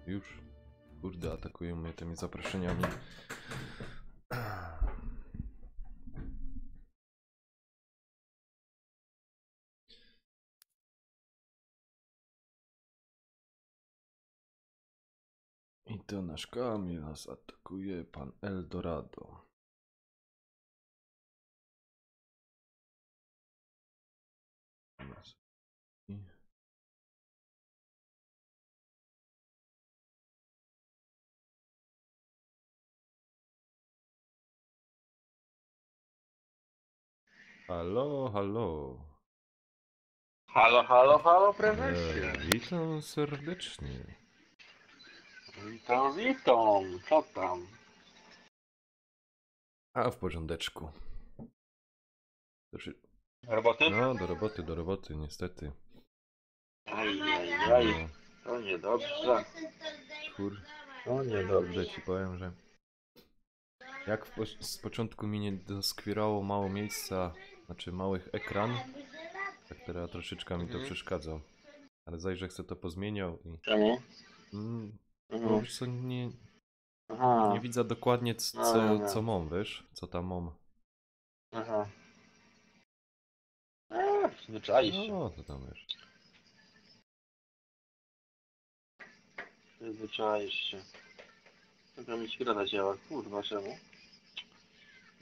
Już. Kurde, atakują mnie tymi zaproszeniami. I to nasz Kamil nas atakuje, pan Eldorado. Halo. Halo, prezesie. Witam serdecznie. Witam. Co tam? A w porządeczku. Znaczy, Roboty? no, do roboty, niestety. Ajajaj, No, to niedobrze. kur, To kurde niedobrze. ci powiem, że jak z początku mi nie doskwierało mało miejsca, znaczy małych ekran, tak teraz troszeczkę mi to przeszkadza. Ale zajrzę, chcę to pozmieniał i Czemu? Bo wiesz co, nie Aha. widzę dokładnie co mam, wiesz? Co tam mam. Aha. Przyzwyczaisz się. No, to tam wiesz. Przyzwyczaisz się. Tylko mi środa działa. Kurwa, czemu?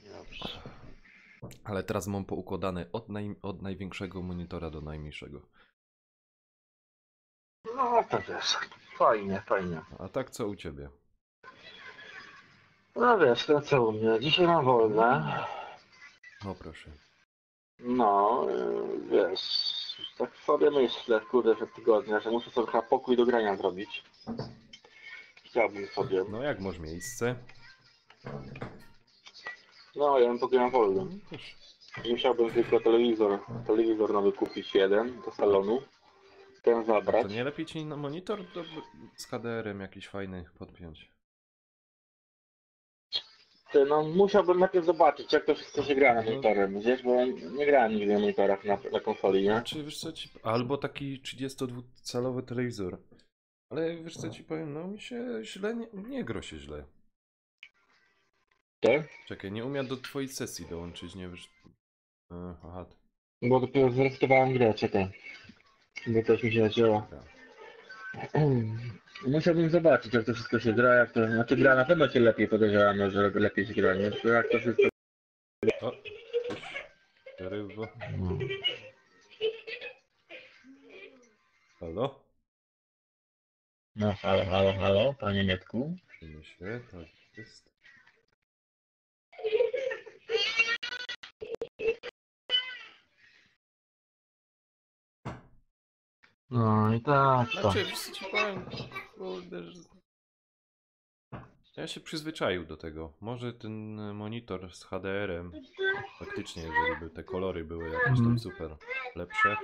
Dobrze. Ale teraz mam poukładane od największego monitora do najmniejszego. No to wiesz. Fajnie, fajnie. A tak co u ciebie? No wiesz, to co u mnie. Dzisiaj mam wolne. O proszę. No, wiesz. Tak sobie myślę, kurde, że tygodnia, że muszę sobie chyba pokój do grania zrobić. Chciałbym sobie. No jak masz miejsce? No, ja bym pokój wolny. No, proszę. Musiałbym tylko telewizor nowy kupić jeden do salonu. Ten To zabrać. nie lepiej ci na monitor z HDR-em jakiś fajny podpiąć? Ty, no musiałbym najpierw zobaczyć, jak to wszystko się gra na monitorem, wiesz, bo nie grałem nigdy na monitorach na konsoli, nie? Znaczy, wiesz co ci... Albo taki 32-calowy telewizor. Ale wiesz co ci powiem, no mi się źle, nie gra się źle. Tak? Czekaj, nie umiem do twojej sesji dołączyć, nie wiesz... Aha, Bo dopiero zresetowałem grę, czekaj. Bo coś mi się zaczęło. dobra. Musiałbym zobaczyć, jak to wszystko się gra, jak to... Znaczy gra na pewno się lepiej, podejrzewam, no, że lepiej się gra, nie? Tylko jak to wszystko... O, coś przerywa. No. Halo? No, halo, panie Mietku. Czymy się, tak jest. No i tak to. Znaczy, wiesz co ci powiem, kurde, że... Ja się przyzwyczaił do tego. Może ten monitor z HDR-em, faktycznie, jeżeli by te kolory były jakieś tam super lepsze.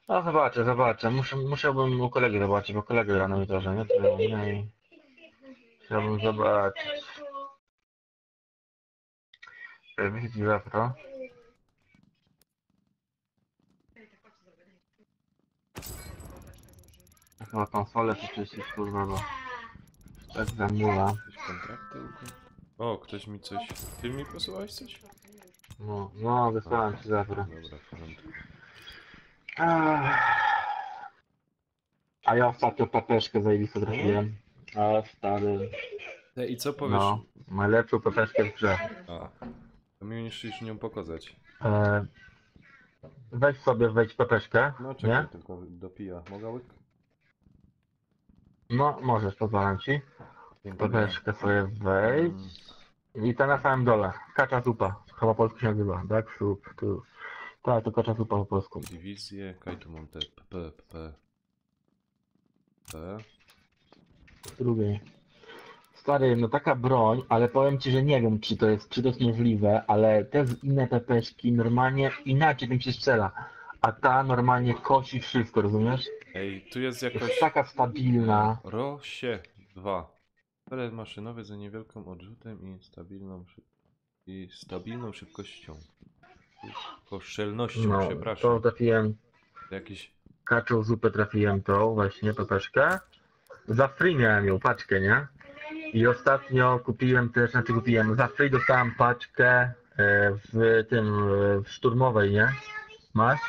No zobaczę. Musiałbym u kolegi zobaczyć, bo kolega gra na monitorze, nie? To nie. Chciałbym zobaczyć. Wyjść retro. Chyba konsolę przyczyścić, kurwa, bo tak zamula. Jakieś kontrakty O, ktoś mi coś... Ty mi posyłałeś coś? No, wysłałem ci retro. Dobra, w porządku. A ja ostatnio pepeszkę zajebiście trafiłem. A stary, I co powiesz? no, najlepszą pepeszkę w grze. A, to mi musisz nią pokazać. Weź sobie, wejdź pepeszkę, No czekaj, nie? tylko dopija. Mogę łyk? No, możesz, pozwalam ci. Dziękuję. Pepeszkę sobie wejdź. I to na samym dole. Kacza zupa. Chyba polski się nazywa. Tak, soup. Tu. Tak, to kacza zupa po polsku. Dywizję, kaj tu mam te P. Drugiej. Stary, no taka broń, ale powiem ci, że nie wiem, czy to jest możliwe, ale te inne pepeszki normalnie inaczej tym się strzela. A ta normalnie kosi wszystko, rozumiesz? Ej, tu jest Jest jakoś... taka stabilna. Rosie 2. Pelet maszynowy za niewielkim odrzutem i stabilną szybkością. Szczelnością, No, przepraszam. to trafiłem, Jakiś... kaczą zupę trafiłem tą właśnie pepeszkę. Za free miałem ją, paczkę, nie? I ostatnio kupiłem też, za free dostałem paczkę w szturmowej, nie? Masz?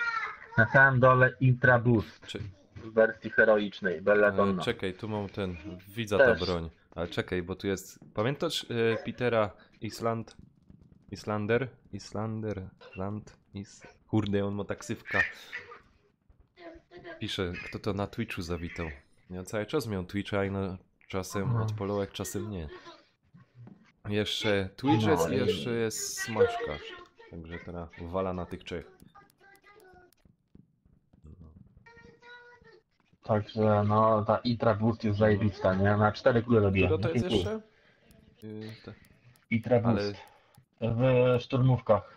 Na samym dole Intra Boost Cze w wersji heroicznej, Belladonna. czekaj, tu mam ten... Widza Też. ta broń. Ale czekaj, bo tu jest... Pamiętasz Petera Kurde, on ma taksywka. Pisze, kto to na Twitchu zawitał. Ja cały czas miał Twitcha i no, czasem odpolołek, czasem nie. Jeszcze Twitch No jest i i- jeszcze jest Smashcast. Także teraz wala na tych trzech. Także no, ta Intra Boost jest zajebista, nie? Na 4 kule robiłem. Którą to jest Na 5 kul. jeszcze? Intra Ale Boost. W szturmówkach.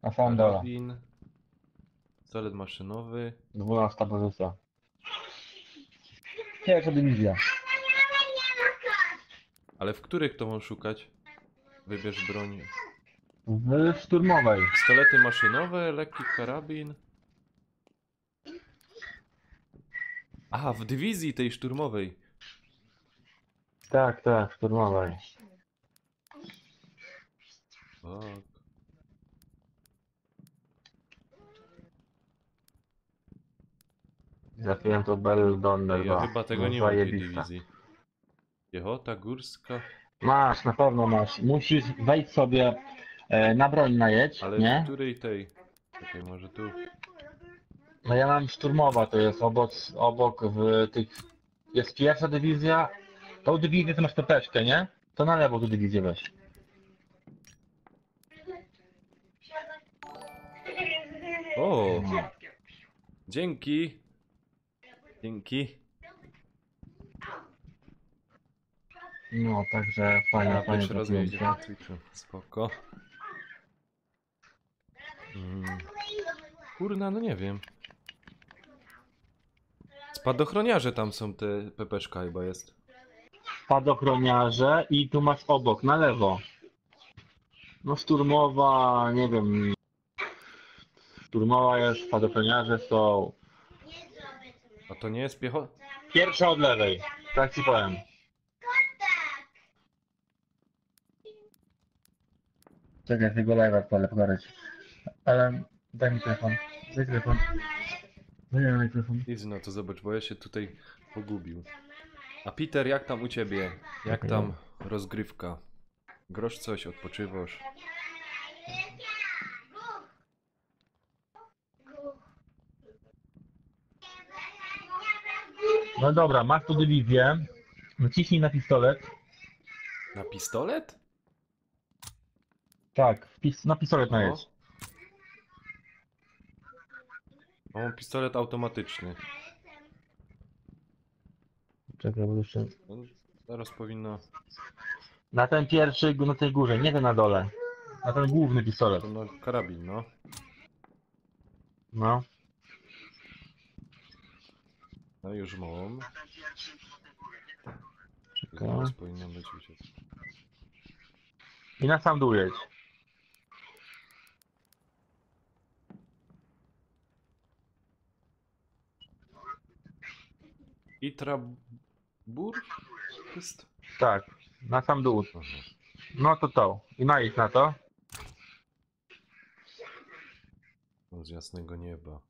Na samym dole. karabin, pistolet maszynowy. 12 pozycja. Pierwsza dywizja. Ale w których to mam szukać? Wybierz broń. W szturmowej. Pistolety maszynowe, lekki karabin. Aha, w dywizji tej szturmowej. Tak, tak, szturmowej. Tak. Trafiłem to Belldonner Ej, ja 2. chyba tego No, nie mam tej zajebista. dywizji. Piechota górska. Masz, na pewno masz. Musisz wejść sobie na broń najedź, Ale w nie? której tej? Czekaj, może tu. No ja mam szturmowa, to jest obok w tych... Jest pierwsza dywizja. Tą dywizję to masz tepeszkę, nie? To na lewo tu dywizję weź. O! Dzięki! Dzięki. No, także fajnie, A, fajnie pierwszy raz mnie trafiłem idzie się. na Twitchu. Spoko. Kurna, no nie wiem. Spadochroniarze tam są, te pepeszka chyba jest. Spadochroniarze i tu masz obok, na lewo. No szturmowa, nie wiem. Szturmowa jest, spadochroniarze są. A to nie jest piechota? Pierwsza od lewej, tak ci powiem. Czekaj, tego live'a odpalę, pogadać. Ale daj mi telefon. Daj telefon. Daj mi telefon. Idź no to zobacz, bo ja się tutaj pogubił. A Peter, jak tam u ciebie? Jak tam rozgrywka? Grosz coś, odpoczywasz? No dobra, masz tu dywizję. Naciśnij na pistolet. Na pistolet? Tak, na pistolet No. najedź. Mam pistolet automatyczny. Czekaj, bo jeszcze... No, zaraz powinno... Na ten pierwszy, na tej górze, nie ten na dole. Na ten główny pistolet. To no, karabin, no. No. No już mam. Czekaj. Zaraz powinno być uciec. I na sam dół jedź. Itrabur? Jest? Tak, na sam dół. Aha. No to to. I najedź na to. No, z jasnego nieba.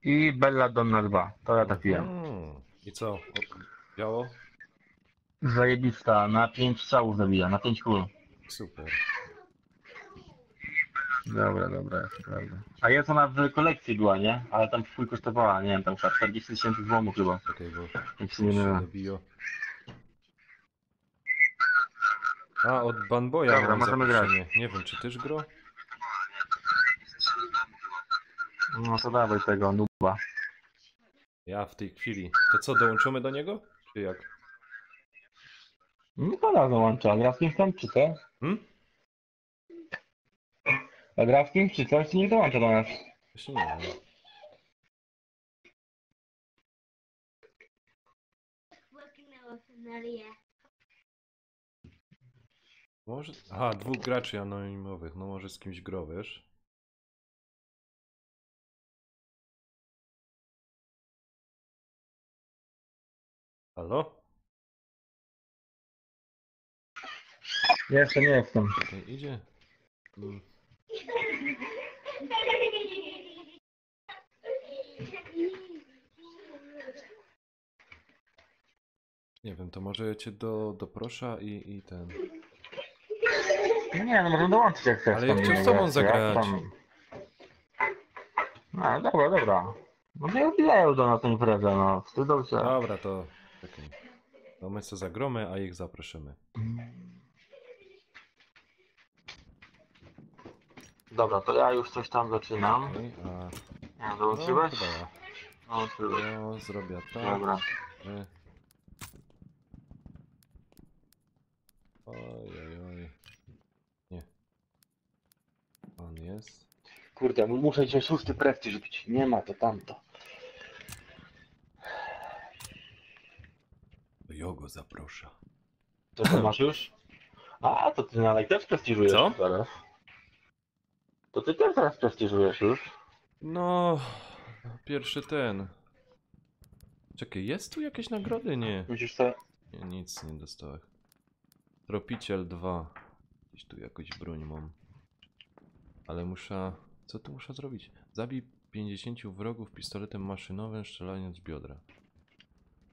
I Belladonna 2. To ja trafiłem. I co? Biało? Zajebista. Na 5 strzałów zabija, na 5 kul. Super. Dobra, dobra, jest prawda. A jest ona w kolekcji była, nie? Ale tam twój kosztowała, nie wiem, tam chyba 40 000 złomów chyba. Czekaj, bo Jak się nie się mylę. dobio. A, od Banboya Dobra, mam możemy zaproszenie. Nie wiem, czy też gro? No to dawaj tego nuba. Ja w tej chwili. To co, dołączymy do niego? Czy jak? No to razem łącza. A gra z kimś tam, czy co? Hmm? A gra z kimś, czy coś? Czy nie dołącza do nas? Właśnie nie wiem. Może... Aha, 2 graczy anonimowych. No może z kimś gro, wiesz? Halo? Jeszcze nie jestem. Czekaj, idzie? Nie wiem, to może ja cię doproszę i ten... Nie, no możemy dołączyć jak chcesz. Ale ja tam, chciał nie z tobą wiem, zagrać. jak tam. No dobra, dobra. No nie odbijają do nas tę imprezę, no. Wstydzą się. Dobra, to... Czekaj. No my co zagromy, a ich zaproszymy. Dobra, to ja już coś tam zaczynam. Okej, a... Nie, No, dołączyłeś? chyba ja. Dołączyłeś. No, zrobię tak. Dobra. y. Oj, oj, oj. Nie. On jest. Kurde, muszę dzisiaj 6 prestiż rzucić. Nie ma to tamto. Jogo zaprasza. To co masz już? A, to ty na też prestiżujesz. Co? Zaraz. To ty też teraz prestiżujesz już. No, pierwszy ten. Czekaj, jest tu jakieś nagrody? Nie. Musisz sobie... Nie, nic nie dostałem. Tropiciel 2. Gdzieś tu jakoś broń mam. Ale muszę... Co tu muszę zrobić? Zabij 50 wrogów pistoletem maszynowym, strzelając z biodra.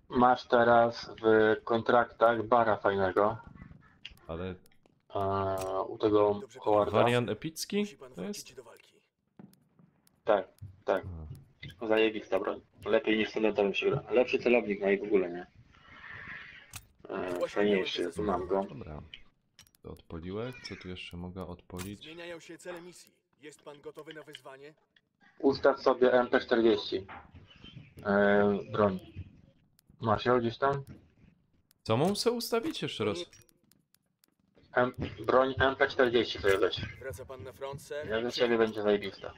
Masz teraz w kontraktach bara fajnego. Ale U tego Dobrze, Howarda. wariant epicki? Musi pan To jest? wrócić do walki. Tak, tak. Aha. Zajebista broń. Lepiej niż standardowym się gra. Lepszy celownik, no i w ogóle nie. Fajniejszy, tu mam go. Dobra. To odpoliłeś. Co tu jeszcze mogę odpolić? Zmieniają się cele misji. Jest pan gotowy na wyzwanie? Ustaw sobie MP40. Broń. Masz ją gdzieś tam? Co mam sobie ustawić jeszcze raz? Broń MP40 sobie weź. Wraca pan na front, sir? Jak dla ciebie będzie zajebista.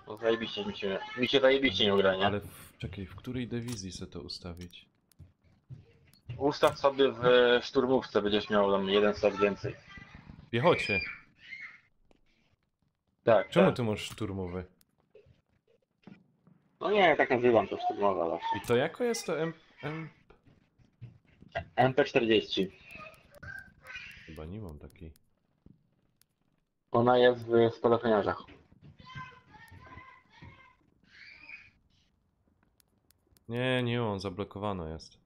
Bo zajebiście mi się zajebiście nie gra, nie? Ale czekaj, w której dywizji sobie to ustawić? Ustaw sobie w szturmówce, będziesz miał tam jeden slot więcej. W piechocie. Tak, Czemu tak. ty masz szturmowy? No nie, tak nazywam to szturmowa zawsze. I to jako jest to MP40. Chyba nie mam takiej. Ona jest w spadochroniarzach. Nie mam, zablokowana jest.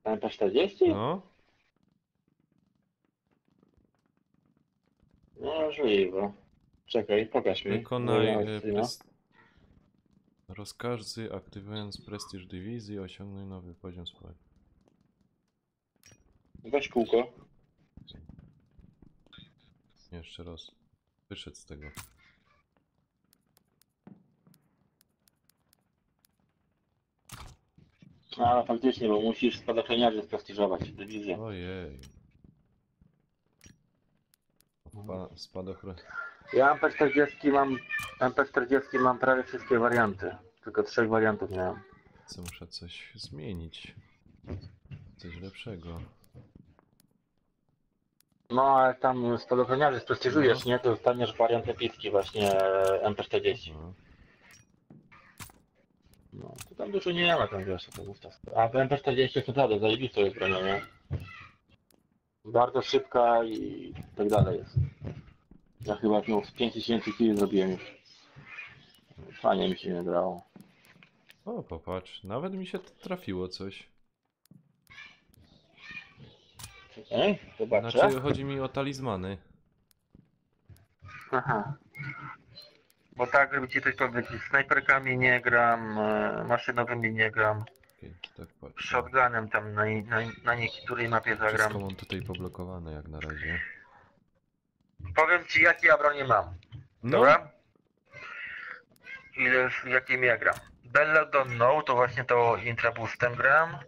MP40? No. No, możliwe. Czekaj, pokaż mi. Wykonaj No. rozkazy, aktywując prestiż dywizji, osiągnij nowy poziom społeczny. Weź kółko. Nie, jeszcze raz. Wyszedł z tego. A, faktycznie, bo musisz spadochroniarzy sprestiżować. Dywizję. Ojej. Spadochron. Ja MP40 mam prawie wszystkie warianty. Tylko 3 wariantów miałem. Co muszę coś zmienić. Coś lepszego. No, ale tam spadochroniarzy sprestiżujesz, nie? To dostaniesz wariant epicki właśnie MP40. No. No, to tam dużo nie ma, tam wiesz, to ustaw. A w MP40 jest naprawdę zajebiste jest bronią, nie? Bardzo szybka i tak dalej jest. Ja chyba ją z 5000 kg zrobiłem już. Fajnie mi się nie grało. O, popatrz. Nawet mi się trafiło coś. Zobaczę. Znaczy, chodzi mi o talizmany. Aha. Bo tak, żeby ci coś powiedzieć, snajperkami nie gram, maszynowymi nie gram, Okej, tak patrzę. shotgunem tam na niektórej mapie zagram. Wszystko mam tutaj poblokowane jak na razie. Powiem ci, jakie ja bronie mam. No, Dobra? Jakim ja gram. Belladonną to właśnie to Intraboostem gram.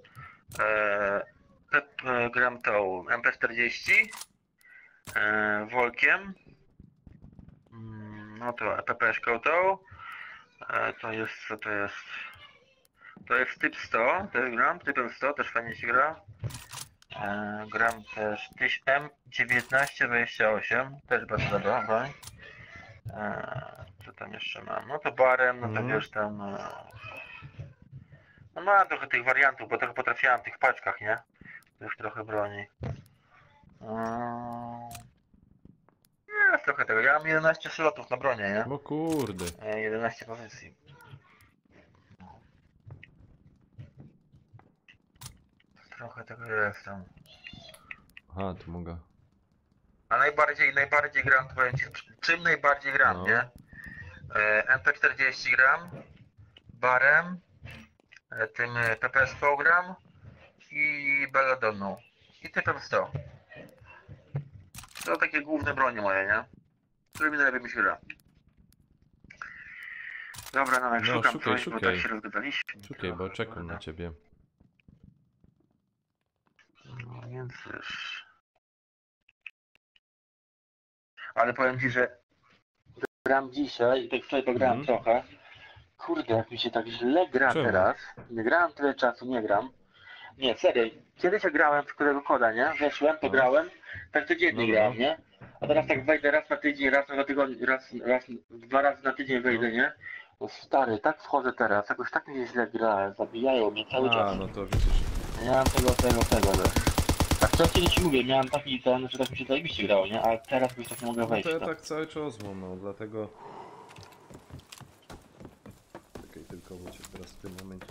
Gram tą MP40. Volkiem. No to PPS-ką tą. To jest, co to jest? To jest typ 100, też gram, typem 100 też fajnie się gra. Gram też M1928, też bardzo dobra broń. Co tam jeszcze mam? No to barem, no to wiesz tam... No mam trochę tych wariantów, bo trochę potrafiłem w tych paczkach, nie? Już trochę broni. Jest trochę tego, ja mam 11 slotów na bronię, nie? bo kurde. 11 pozycji. Trochę tego jest tam. Aha, tu mogę. A najbardziej gram, to powiem ci, czym najbardziej gram, No. nie? MP40 gram, barem, tym PPS gram i Belladonną. I typem 100. To takie główne bronie moje, nie? Którymi najlepiej mi się gra. Dobra, no jak No, szukam szukaj, coś, bo szukaj. tak się rozgadaliśmy. Szukaj, bo trochę, czekam kurde. na ciebie. No więc wiesz. Ale powiem ci, że gram dzisiaj i tak wczoraj pograłem trochę. Kurde, jak mi się tak źle gra Czemu? teraz. Nie grałem tyle czasu, nie gram. Nie, serio. Kiedyś jak grałem w którego koda, nie? Weszłem, pograłem, tak codziennie No, no. grałem, nie? A teraz tak wejdę raz na tydzień, raz na tygodniu, dwa razy na tydzień wejdę, nie? No stary, tak wchodzę teraz, jakoś tak mi się źle gra, zabijają mnie cały czas. No to widzisz. Nie mam tego, ale... A wcześniej ci mówię, miałem taki ten, że tak mi się zajebiście grało, nie? A teraz już tak nie mogę No wejść. to ja No. tak cały czas mam, no dlatego... Czekaj tylko, bo cię teraz w tym momencie...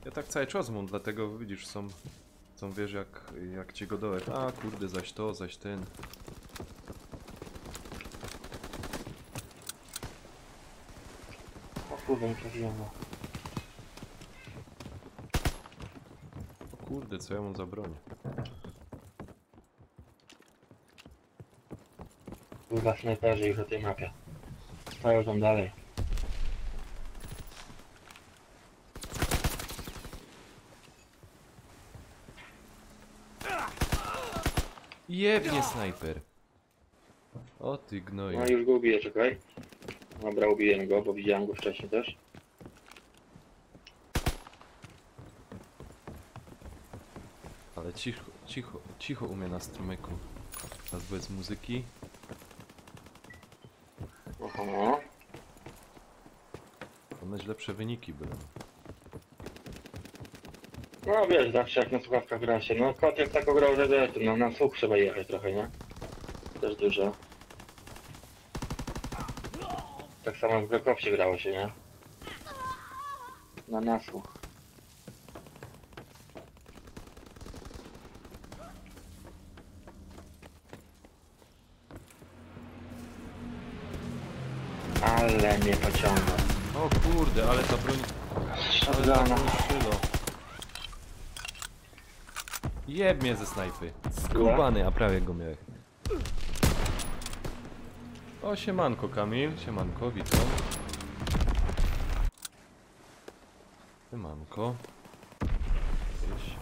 Ja tak cały czas mam, dlatego widzisz, są wiesz jak cię godołek. A kurde, zaś to, zaś ten. O kurde, nie trafiłem, no. O kurde, co ja mam za broń? Kurwa, snajperzy już na tej mapie. Stoją tam dalej. Jebnie snajper. O ty gnoju. No już go ubiję, czekaj. Dobra, ubiłem go, bo widziałem go wcześniej też. Ale cicho u mnie na strumyku. Teraz bez muzyki. Aha. Ponoć lepsze wyniki były. No wiesz, zawsze jak na słuchawkach gra się. No kot jak tak grał, że wiesz, no na słuch trzeba jechać trochę, nie? Też dużo. Tak samo w Blackopsie grało się, nie? Na nasłuch. Ale mnie pociągnął. O kurde, ale ta broń... Ale ta Shotguna. broń szylo. Jeb mnie ze snajpy. Skubany, a prawie go miałem. O, siemanko Kamil, siemanko, witam. Siemanko. Gdzieś.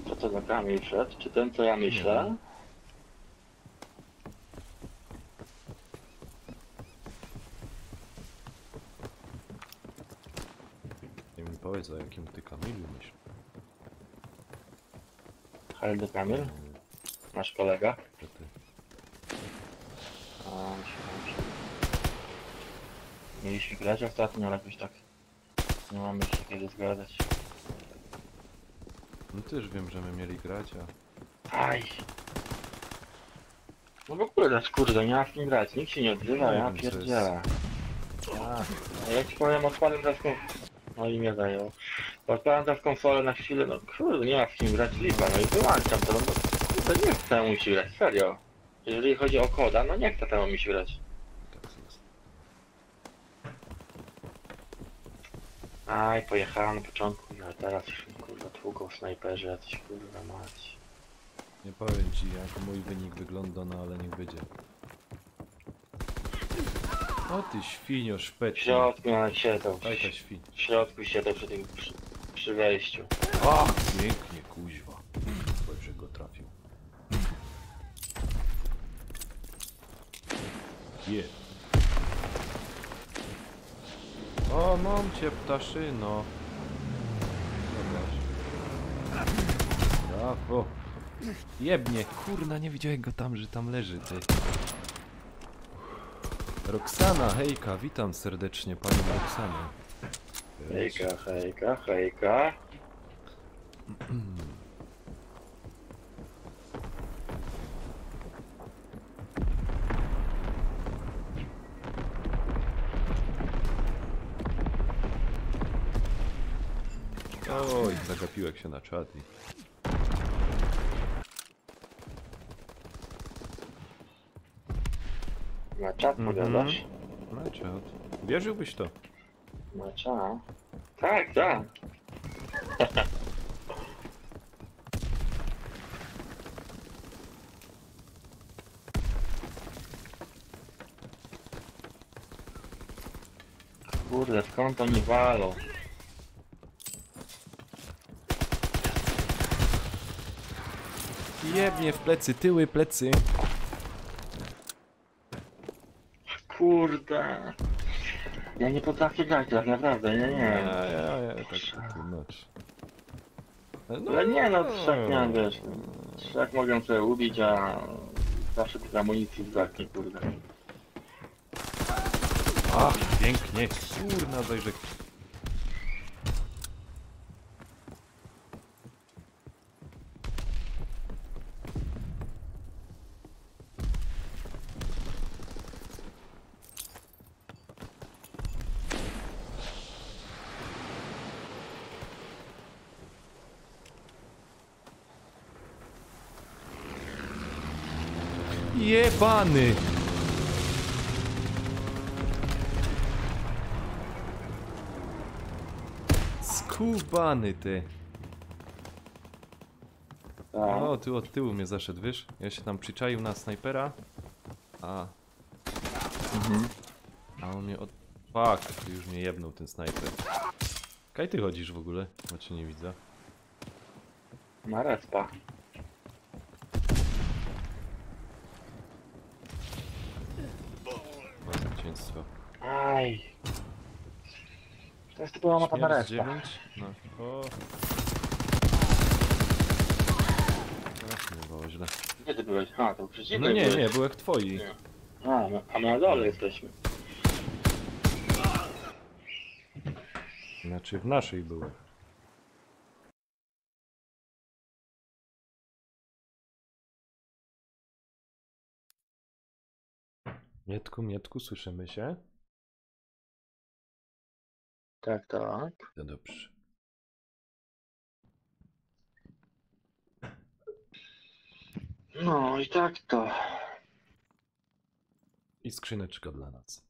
Co to za Kamil szedł? Czy ten co ja myślę? Nie mi powiedz, o jakim ty Kamilu myślisz. Haldy Kamil? Nasz kolega? To ty. A, myślałem, że... Mieliśmy grać ostatnio, ale jakoś tak... Nie mamy się kiedy zgadzać. No też wiem, że my mieli grać, a... Aj! No w ogóle, kurde, nie ma z kim grać, nikt się nie odzywa, Nie ja wiem, co pierdzielę. A ja ci powiem, odpalam teraz no i mnie dają. Odpalam teraz konsolę na chwilę, no kurde, nie ma z kim grać, lipa, no i wyłączam to, no bo kurde, nie chcę temu się grać, serio. Jeżeli chodzi o koda, no nie chcę temu mi się grać. Tak jest. Aj, pojechałem na początku, ale teraz już kurwa tługą snajperzy, jacyś kurwa mać. Nie powiem ci, jak mój wynik wygląda, no ale niech będzie. O ty świnio W szpetnie. środku nawet siedzą, Aj ta świn. w środku siedzą przy wejściu. O! Pięknie, kuźwa. Dobrze go trafił. Je. O, mam cię, ptaszyno. Zobacz. Brawo. Jebnie, kurna, nie widziałem go tam, że tam leży, ty. Roxana, hejka, witam serdecznie panią Roxanę. Hejka, hejka, hejka. Oj, zagapiłek się na czat i... Na czat powiadasz? Na czat. Wierzyłbyś to? Na czat? Tak, tak. Kurde, skąd oni walą? Jebnie w plecy, tyły plecy. Kurde. Ja nie potrafię grać tak naprawdę, nie. Ja, tak tłumacz. Ale nie no, trzech miałem, wiesz, trzech mogę sobie ubić, a zawsze tych amunicji braknie, kurde. A, pięknie. Kurna, zajrzek. Jebany! Skubany ty. Tak. O, tu od tyłu mnie zaszedł, wiesz? Ja się tam przyczaił na snajpera. A. A on mnie od... Fuck, już mnie jebnął ten snajper. Kaj ty chodzisz w ogóle? Bo cię nie widzę. Na respa. O, zwycięstwo. Aj. To jest typowa mapa na Śmierć respa. 9? No, o. Ach, nie było źle. Gdzie ty byłeś? A, to przeciwko No nie, byłeś. nie, był jak twoi. Nie. A my na dole jesteśmy. Znaczy w naszej były. Mietku, Mietku, słyszymy się? Tak, tak. No dobrze. No i tak to. I skrzyneczka dla nas.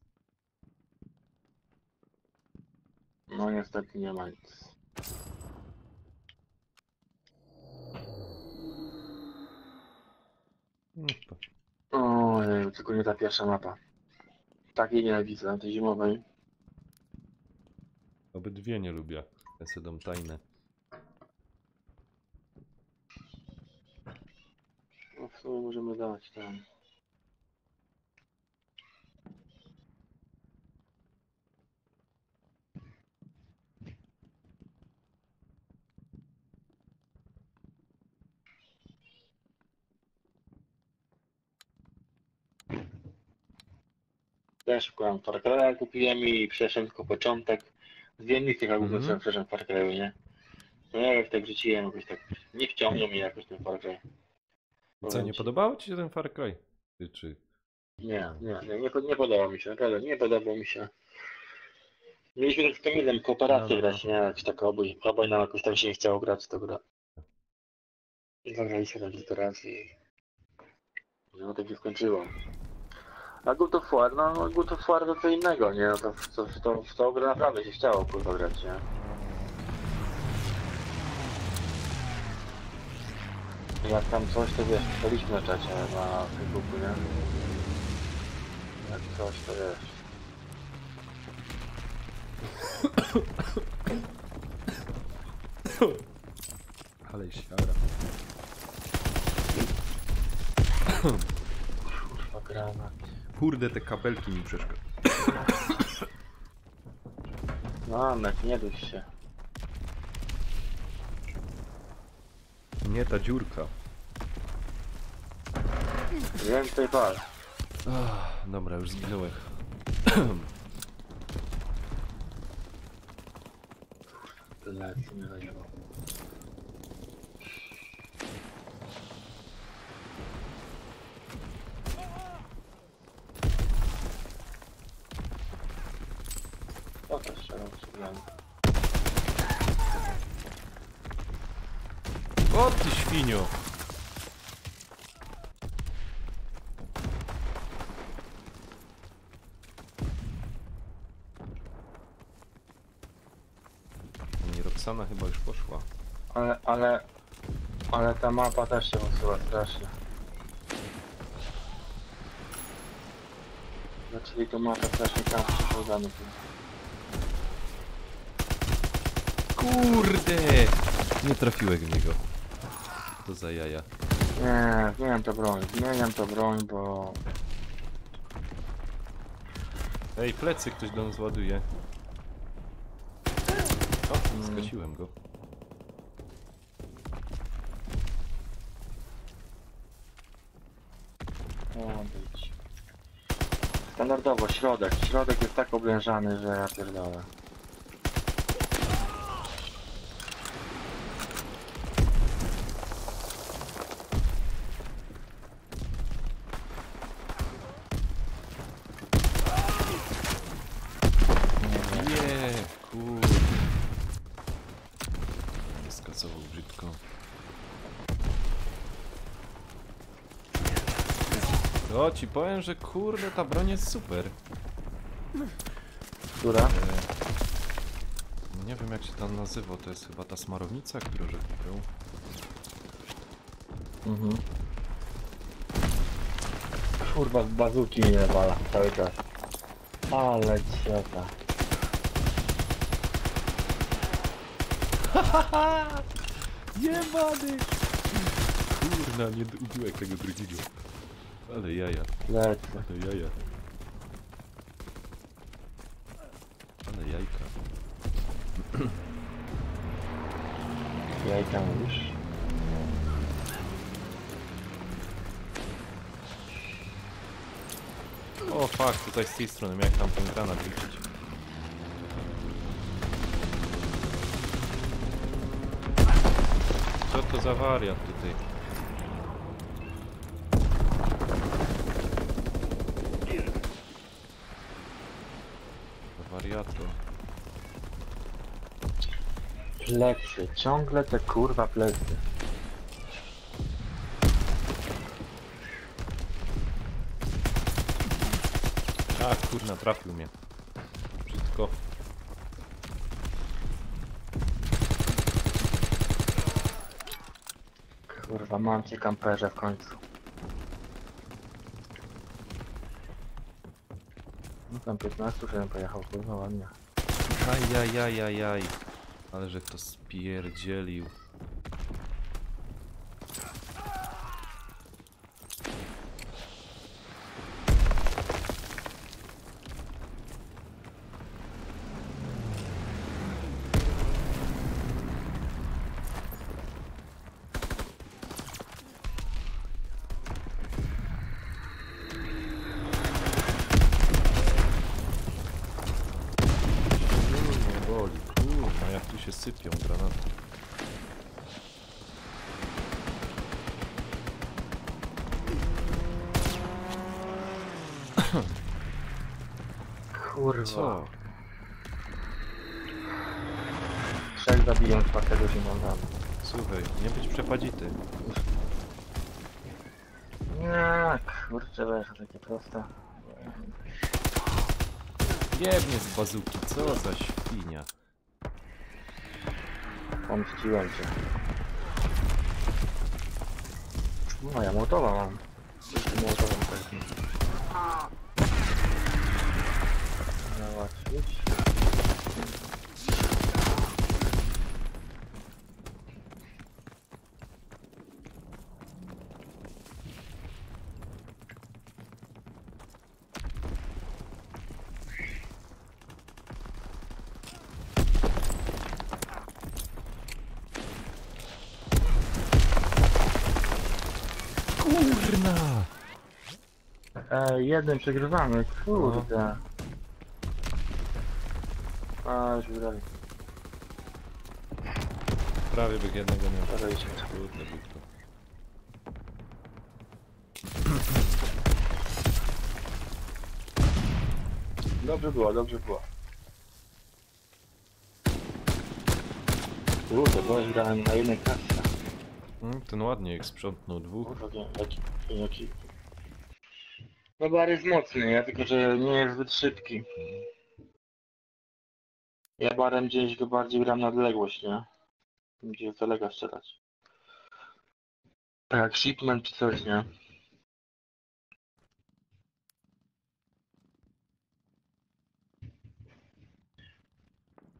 No niestety nie ma nic. No, to Ojej, tylko nie ta pierwsza mapa. Takiej nienawidzę, tej zimowej. obydwie nie lubię. Ja sobie dam tajne. No w sumie możemy dać tam. Też szukałem Far Cry'a, kupiłem i przeszedłem tylko początek. Dwie misje chyba Mhm. przeszedłem w Far Cry'u, nie? No ja jak tak wrzuciłem, jakoś tak nie wciągnął mnie jakoś ten Far Cry. Co, Powiem nie ci. podobało ci się ten Far Cry? Czy... Nie podobał mi się, naprawdę nie podobał mi się. Mieliśmy tak z Kamilem kooperację No. grać, nie? Jakiś tak oboj nam jakoś tam się nie chciało grać, to gra. I zagraliśmy na kilka razy i... No tak się skończyło. A God of War, no God of War to co innego, nie? No to w tą grę naprawdę się chciało kurwa grać, nie? Jak tam coś, to wiesz, pisaliśmy na czacie, na Facebooku, nie? Jak coś, to wiesz. Ale siara. Kurwa granat. Kurde, te kabelki mi przeszkadzają. No, Amek, nie duś się. Nie ta dziurka. Więcej wal. Dobra, już zginąłem. Tyle, co mnie zajęło. O, to strzelam sobie. O ty świnio! Nie, Roxana chyba już poszła. Ale ta mapa też się usuwa strasznie. No, czyli to mapa strasznie tam przyszłodzamy. Kurde! Nie trafiłem w niego. To za jaja. Nie, zmieniam to broń, bo... Ej, plecy ktoś do nas ładuje. O, skosiłem go. No być. Standardowo środek. Środek jest tak oblężany, że ja pierdolę. Nie, kurde. Skasował brzydko. O, ci powiem, że kurde, ta broń jest super. Która? Nie wiem jak się tam nazywa, to jest chyba ta smarownica, którą że kupił. Mhm. Kurwa, z bazuki mnie wala cały czas. Ale ciota. Jebany! Kurna, nie ubiłek tego drugiego. Ale jaja, Lecę. ale jaja. Ale jajka. Jajka mówisz? O fuck, tutaj z tej strony miałem tam ten granat rzucić. Co to za wariat tutaj? Za wariato. Plecy. Ciągle te kurwa plecy. A kurna, trafił mnie. Brzydko. Kurwa, mam cię kamperze w końcu. No tam 15 żebym pojechał, kurwa ładnie. Ajajajajaj. Ale że to spierdzielił. Boli, kurwa, jak tu się sypią granaty. Kurwa. Co? Trzech zabiję czwartego zimondana. Słuchaj, nie być przepadzity. Nie, kurczę, weź, takie proste. Jebnie z bazuki, co za świnia. Pomściłem cię. No, ja mołotowa mam. Mołotową pewnie. Załatwić. Kurna! Jeden przegrywamy, kurde. A, już wygrali. Prawie bych jednego miał. Starajcie. Kurde, brzydko. Dobrze było, dobrze było. Kurde, bo już grałem na jednej klasie. Ten ładnie jak sprzątnął dwóch. Kurwa, jaki... No bar jest mocny, ja tylko, że nie jest zbyt szybki. Ja barem gdzieś go bardziej gram na odległość, nie? Gdzie z daleka strzelać. Tak jak shipment czy coś, nie?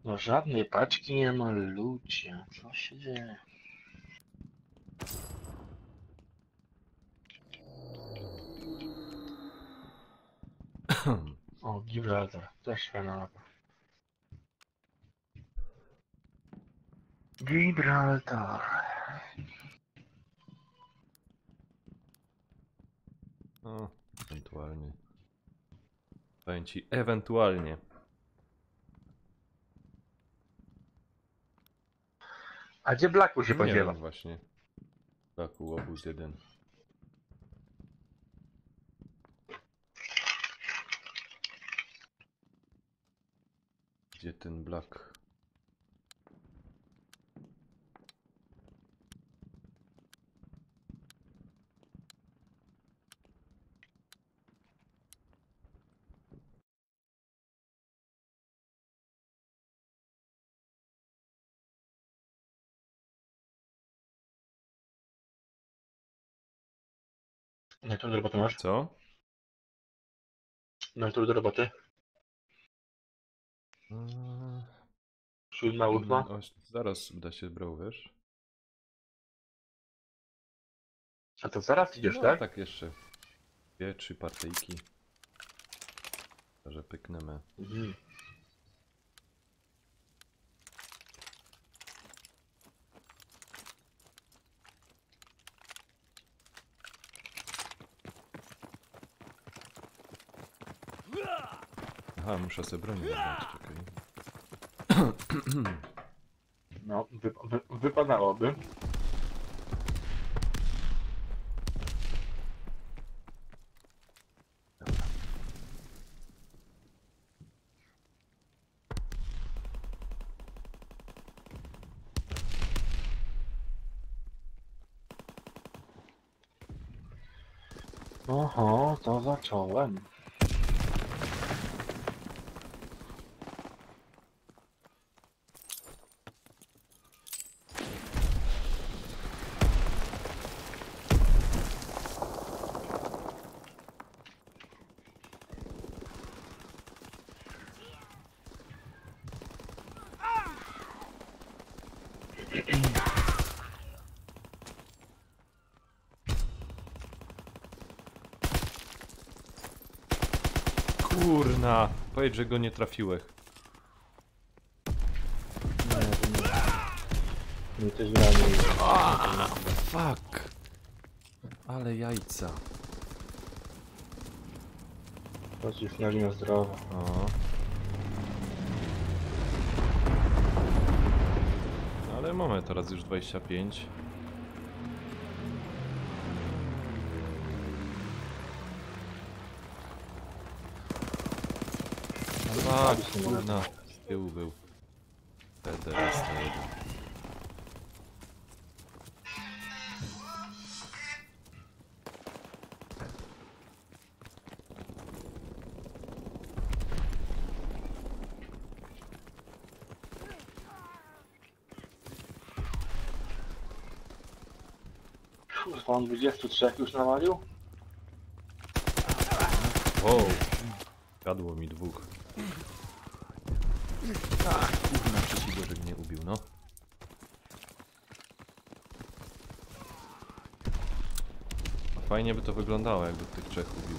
No żadnej paczki nie ma, ludzie. Co się dzieje? O, Gibraltar. Też fajna mapa. Gibraltar. No, ewentualnie. Powiem ci, ewentualnie. A gdzie Blacku się Nie podziewa? wiem właśnie. Blaku, obóz jeden. Gdzie ten Black? No i tu do roboty masz? Co? No i tu do roboty. Eee, 7, 8. zaraz uda się brał, wiesz? A to zaraz idziesz, No, tak? tak jeszcze. 2-3 partyjki. Że pyknemy. Mhm. Aha, muszę sobie bronię zabrać, czekaj. No, wypadałoby. Oho, to zacząłem. Kurna! Powiedz, że go nie trafiłeś. Nie też gramy. Fuck! Ale jajca. Pocisk na linia zdrowa. O. No ale mamy teraz już 25. A, kurna, z tyłu był. Teraz to jeden. Kurwa, on 23 już nawalił? Wow! Gadło mi dwóch. Ach, kurna, przeciwnik mnie ubił, no. A fajnie by to wyglądało, jakby tych trzech ubił.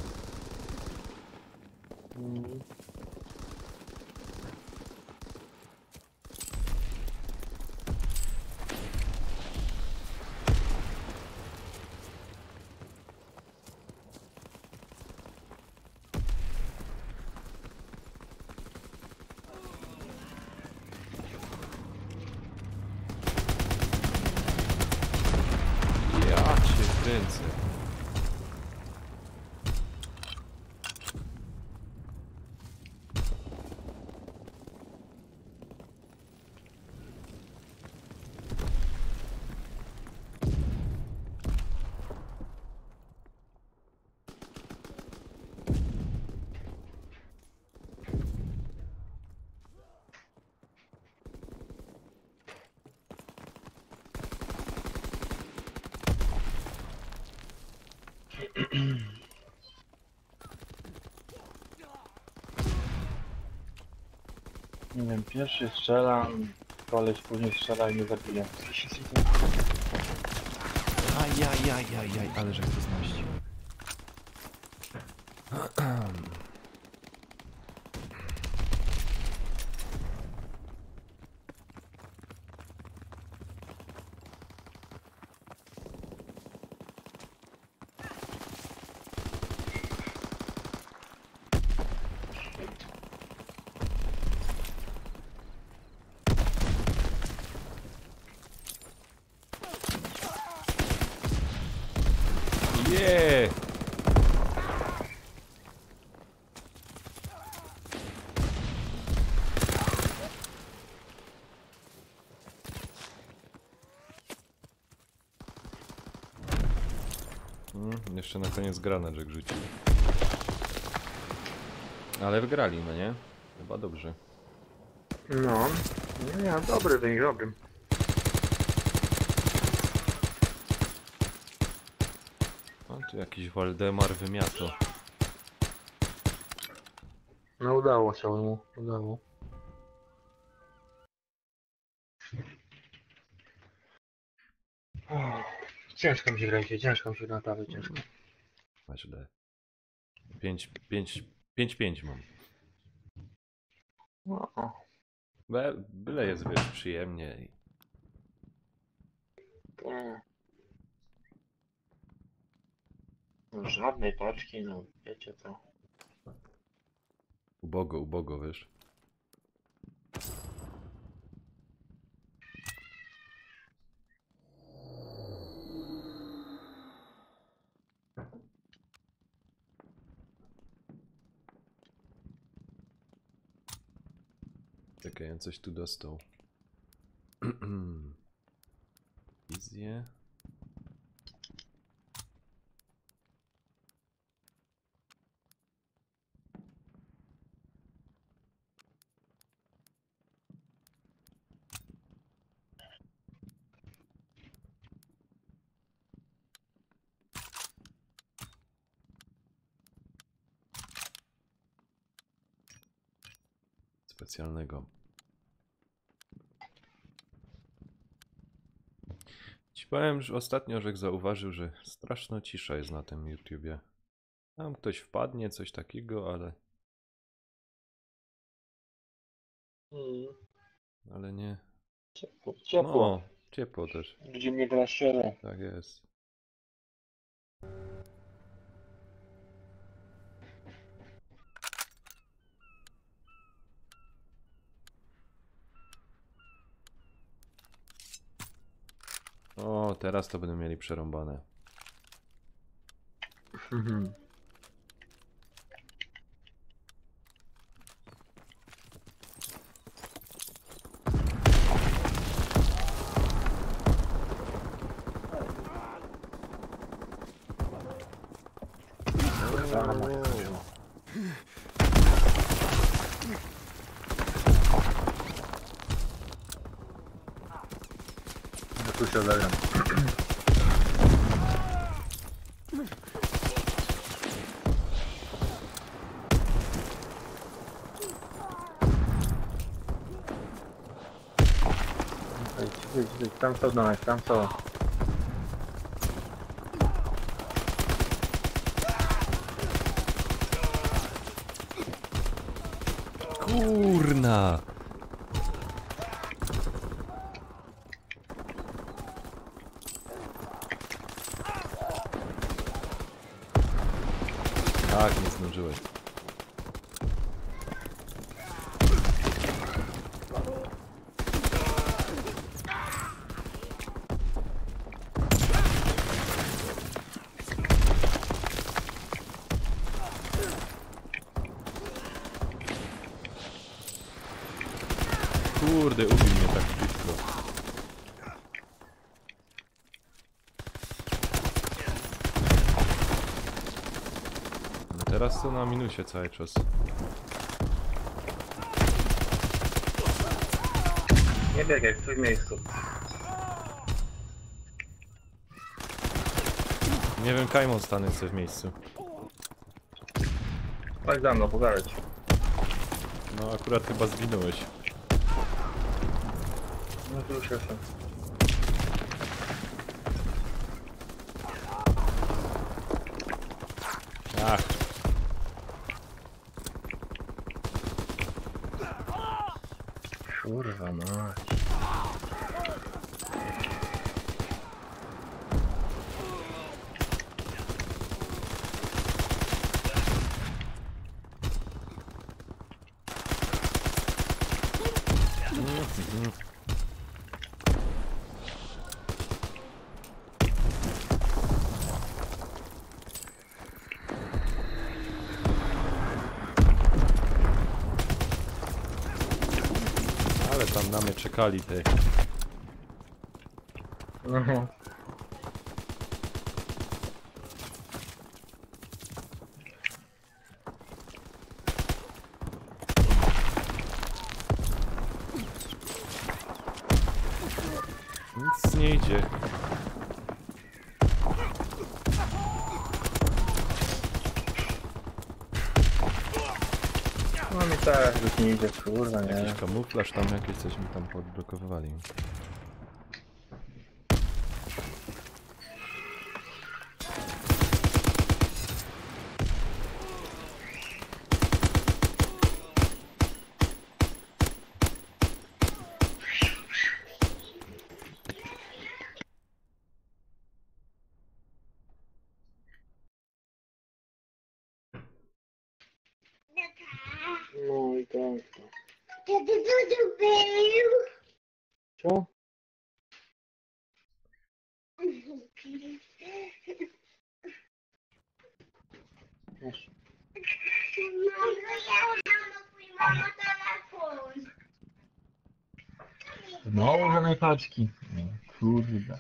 Ja cię kręcę. Nie wiem, pierwszy strzela, koleś później strzela i nie zabija. Ajajajajaj, ale żech to znaścił. jeszcze na koniec granat rzucił. Ale wygrali, no nie? Chyba dobrze. No, nie, dobry wynik robię. O, tu jakiś Waldemar wymiato. No udało się mu, udało. Ciężko mi się grać, ciężko mi się naprawdę, ciężko. Masz źle. 5-5 mam. No, Byle jest, wiesz, przyjemnie. żadnej paczki, no wiecie co. Ubogo, wiesz. Czekaj, ja coś tu dostał. Wizję. Specjalnego. Ci powiem, że ostatnio Żek zauważył, że straszna cisza jest na tym YouTubie. Tam ktoś wpadnie, coś takiego, ale nie. Ciepło. No, ciepło też. Gdzie mnie gra szczerze. Tak jest. O, teraz to będą mieli przerąbane. Tu się odegram. Idź, tam są do nas, tam są. Kurna! Tak, nie zdążyłeś. Kurde, ubił mnie tak blisko. No teraz to na minusie cały czas. Nie biegaj, stój w miejscu. Nie wiem, Kajmon stanę sobie w miejscu. Chodź za mną, pogadać. No akurat chyba zginąłeś. No tu już jestem. Ach, Kurwa mać. ale tam na mnie czekali te. No. nie idzie. No mi też już nie idzie, kurwa, nie. Jakiś kamuflaż tam, jakieś coś mi tam podblokowywali. No i tak. Tata, co to był? Co? Masz. Mamo, ja mam twój mama telefon. Znowu żadnej paczki. No, kurde.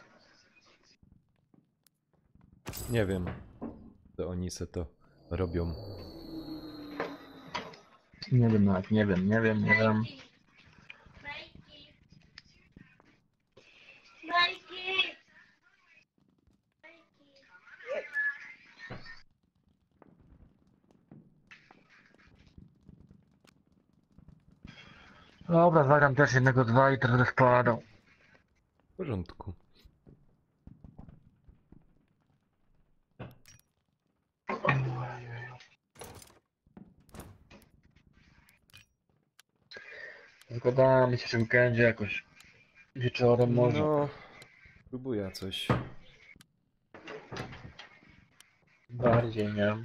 Nie wiem, to oni se to robią. Nie wiem nawet, nie wiem. Majki. Dobra, zagram też jednego, dwa i teraz spadał. W porządku. Zgadamy się, czym będzie jakoś wieczorem może. No, próbuję coś. Bardziej, nie?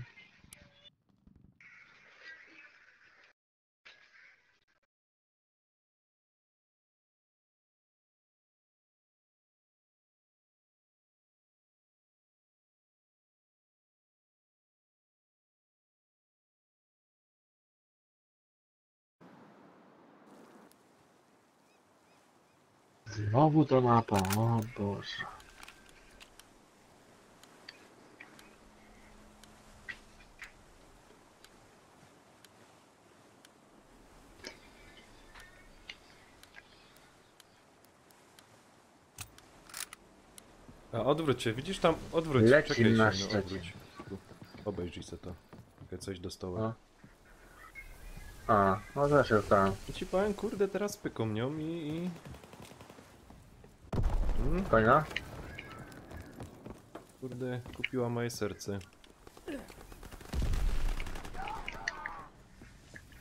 Znowu ta mapa, o Boże. A odwróć się, widzisz tam? Odwróć, Leci czekaj na się, no szczycie. odwróć. Tu, obejrzyj se to. Czekaj, coś do stołu. No. A, no też jest tam. I ci powiem, kurde, teraz pyką nią i... Fajna? Kurde, kupiła moje serce.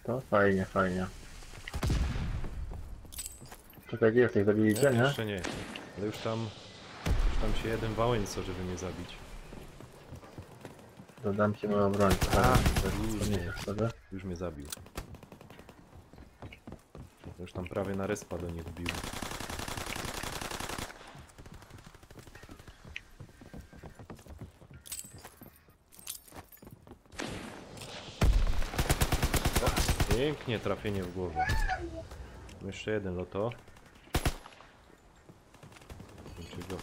To fajnie, fajnie. Czekaj, gdzie jesteś? Zabiliście, nie? Jeszcze nie, ale już tam się jeden wałęso, żeby mnie zabić. Dodam ci moją broń. różnie. Wtedy. Już mnie zabił. Już tam prawie na respa do nich wbił. O, pięknie trafienie w głowę. Jeszcze jeden loto. Go.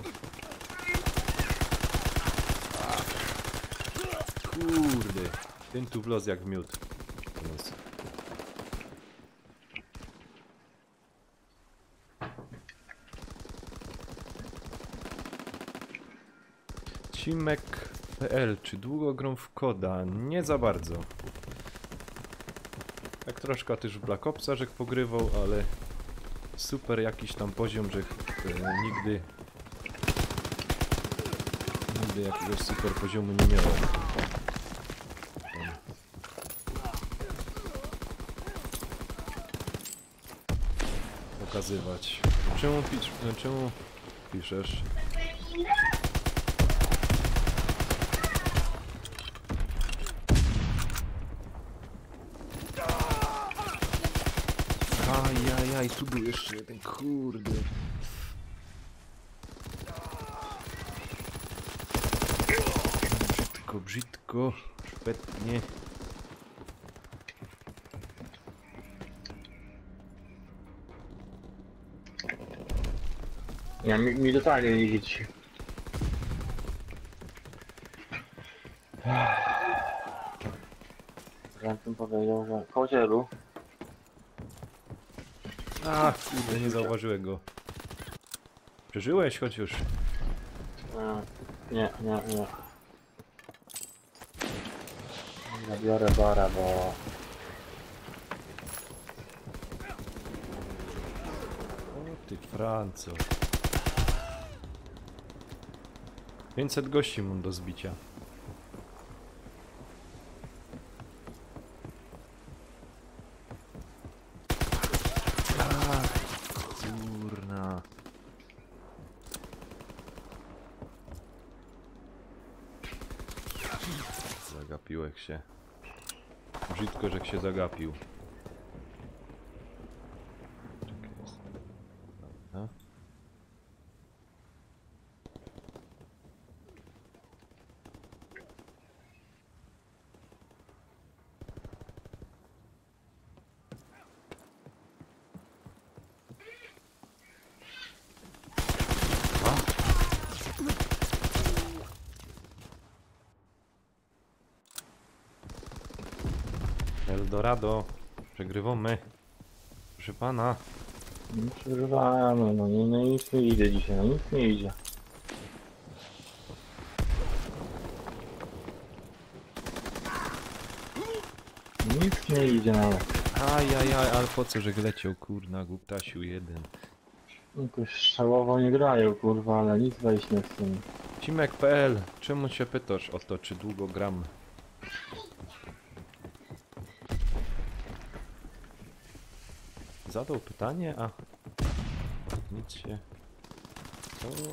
Kurde, ten tu wlazł jak w miód. Cimek.pl, czy długo grą w koda? Nie za bardzo. Tak troszkę też w Black Opsa, żech pogrywał, ale super jakiś tam poziom, żech nigdy jakiegoś super poziomu nie miałem. Pokazywać. Czemu piszesz? Ajajaj, tu był jeszcze jeden, kurde. Brzydko, szpetnie. Ja mi totalnie nie widzi. Ja bym powiedział, że koło cielu. A, kurde, nie zauważyłem go. Przeżyłeś choć już. Nie. Zabiorę bara, bo... O ty Franco. 500 gości mam do zbicia. Kurna. Zagapiłek się. Brzydko, że się zagapił. Czekaj, jest. Dobra. Eldorado. Przegrywamy. Proszę pana. Nie przegrywamy, no nic nie idzie dzisiaj, no nic nie idzie. Nic nie idzie nawet. Ajajaj, ale po co, że leciał, kurna, głuptasiu jeden. Jakoś strzałowo nie grają, kurwa, ale nic wejść nie chce mi. Cimek.pl, czemu się pytasz o to, czy długo gram? Zadał pytanie, a nic się...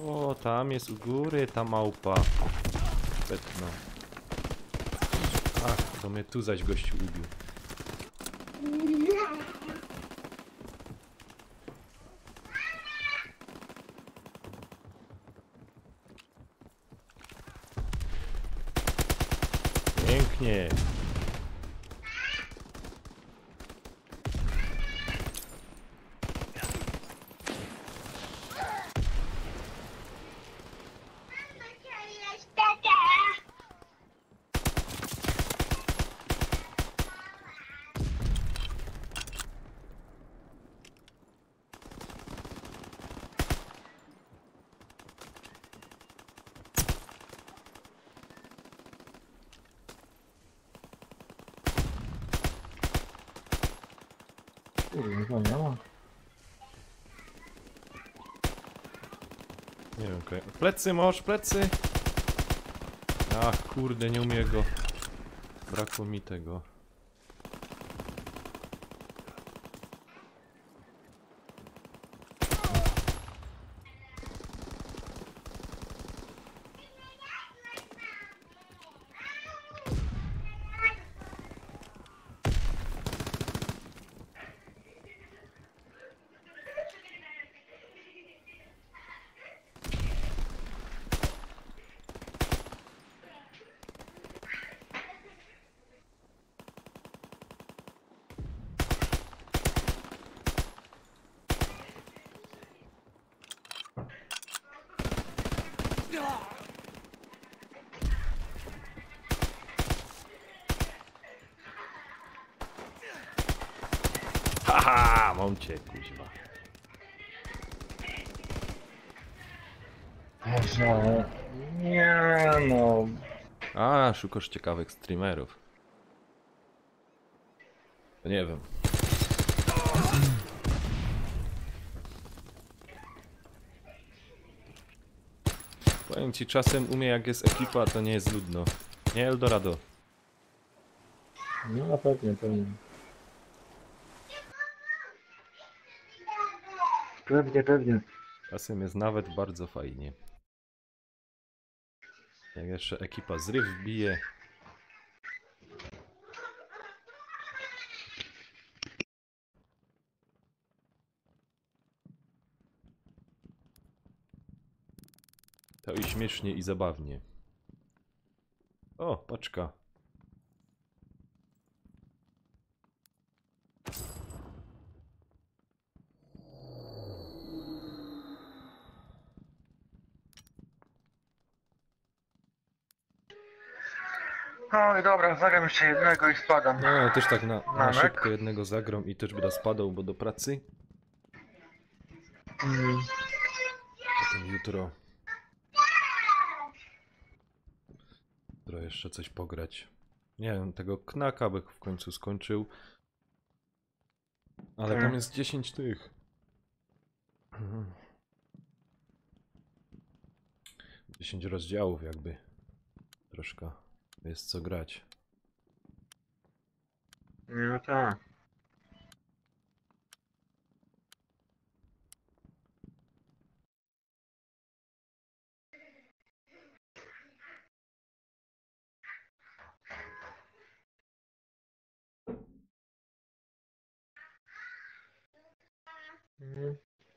O, tam jest u góry ta małpa. Petno. Ach, to mnie tu zaś gościu ubił. Pięknie. Jest tata. Kurwa, nie ma. Nie wiem, plecy masz, plecy! Ach, kurde, nie umiem go. Brakło mi tego. Haha, mam cię, kuźwa. Boże, nie no. A, szukasz ciekawych streamerów. To nie wiem. Powiem ci, czasem umie, jak jest ekipa, to nie jest ludno. Nie Eldorado. No pewnie. Pewnie. Czasem jest nawet bardzo fajnie. Jak jeszcze ekipa zryw bije. To i śmiesznie, i zabawnie. O, paczka. No i dobra, zagram jeszcze jednego i spadam. No, ja też tak na Mamek? szybko jednego zagram i też będę spadał, bo do pracy. Jutro jeszcze coś pograć. Nie wiem, tego knaka by w końcu skończył. Ale tam jest 10 tych. 10 rozdziałów jakby. Troszkę jest co grać. No tak.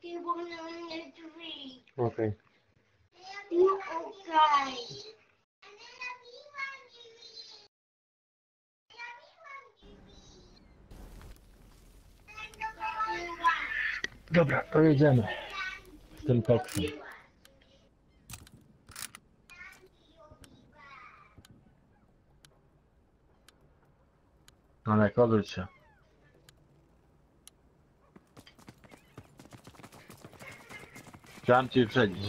People in the tree. Okej. Okay. Dobra, to jedziemy z tym koksem. Ale odwróć się. Chciałem cię wyprzedzić.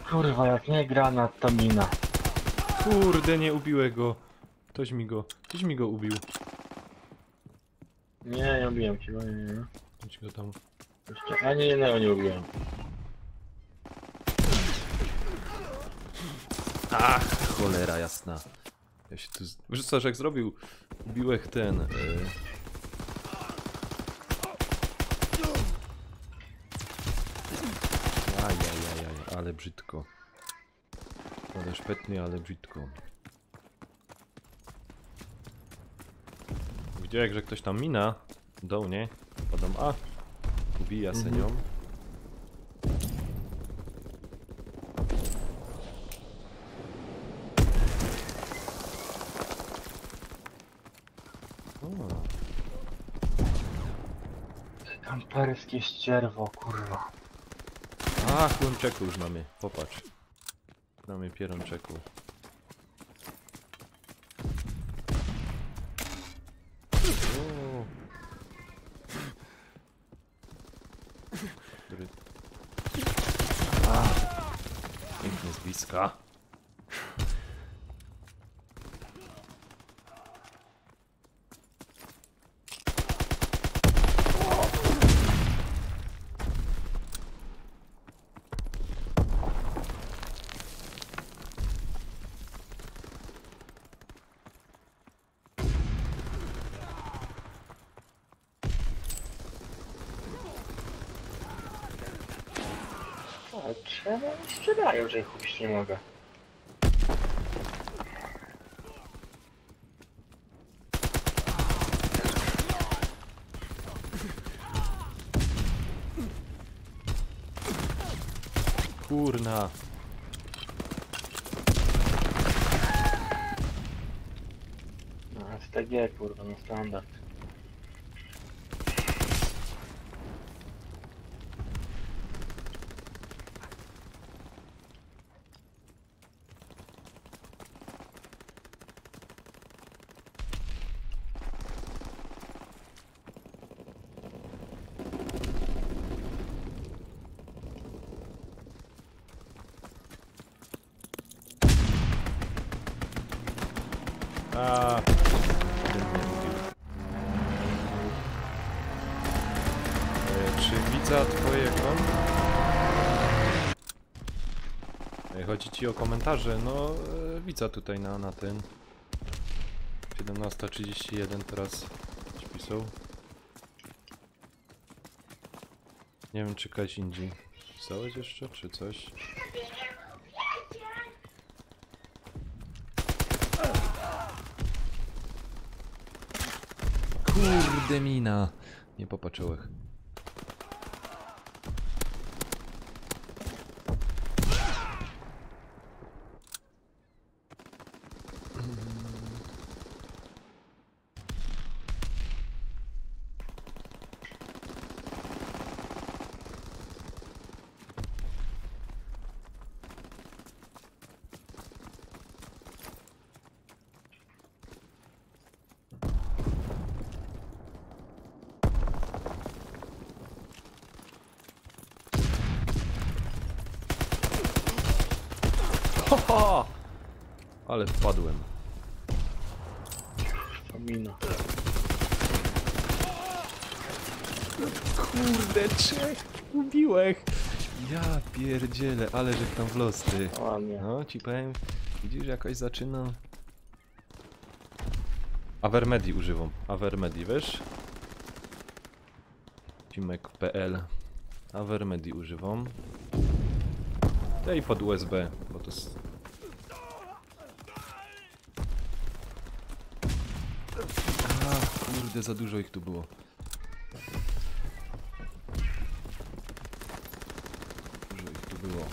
Kurwa, jak nie granat, to mina. Kurde, nie ubiłem go. Ktoś mi go ubił. Nie ubiłem cię, nie. Ktoś go tam... Jeszcze ani jednego nie ubiłem. Ach, cholera jasna. Ja się tu... Wiesz co, że jak zrobił... Ubiłek ten... Ajajajaj, ale brzydko. Ale szpetnie, ale brzydko. Widziałem, że ktoś tam mina do mnie. Podam A. Ubija se nią. O, Kamperskie ścierwo, kurwa. a, chłonczeku już mamy. Popatrz. Mamy pierączeku. O. Który... A, pięknie z bliska. Ale czemu nie strzelają, że ich ubić nie mogę? Kurna. No, STG, kurwa, na standard. A, czy widza twojego? Chodzi ci o komentarze, no widza tutaj na ten 17:31 teraz ci pisał. Nie wiem czy Kaś indziej pisałeś jeszcze, czy coś? Kurde mina! Nie popatrzyłeś. Ha! Ale wpadłem. Pomina. Kurde, trzech ubiłeś. Ja pierdzielę, ale że tam w los, ty. Ładnie. No, ci powiem, widzisz, jakoś zaczynam. Avermedi używam. Avermedi, wiesz? Cimek.pl. Avermedi używam. Daj pod USB, bo to jest... A, kurde, za dużo ich tu było. Dużo ich tu było.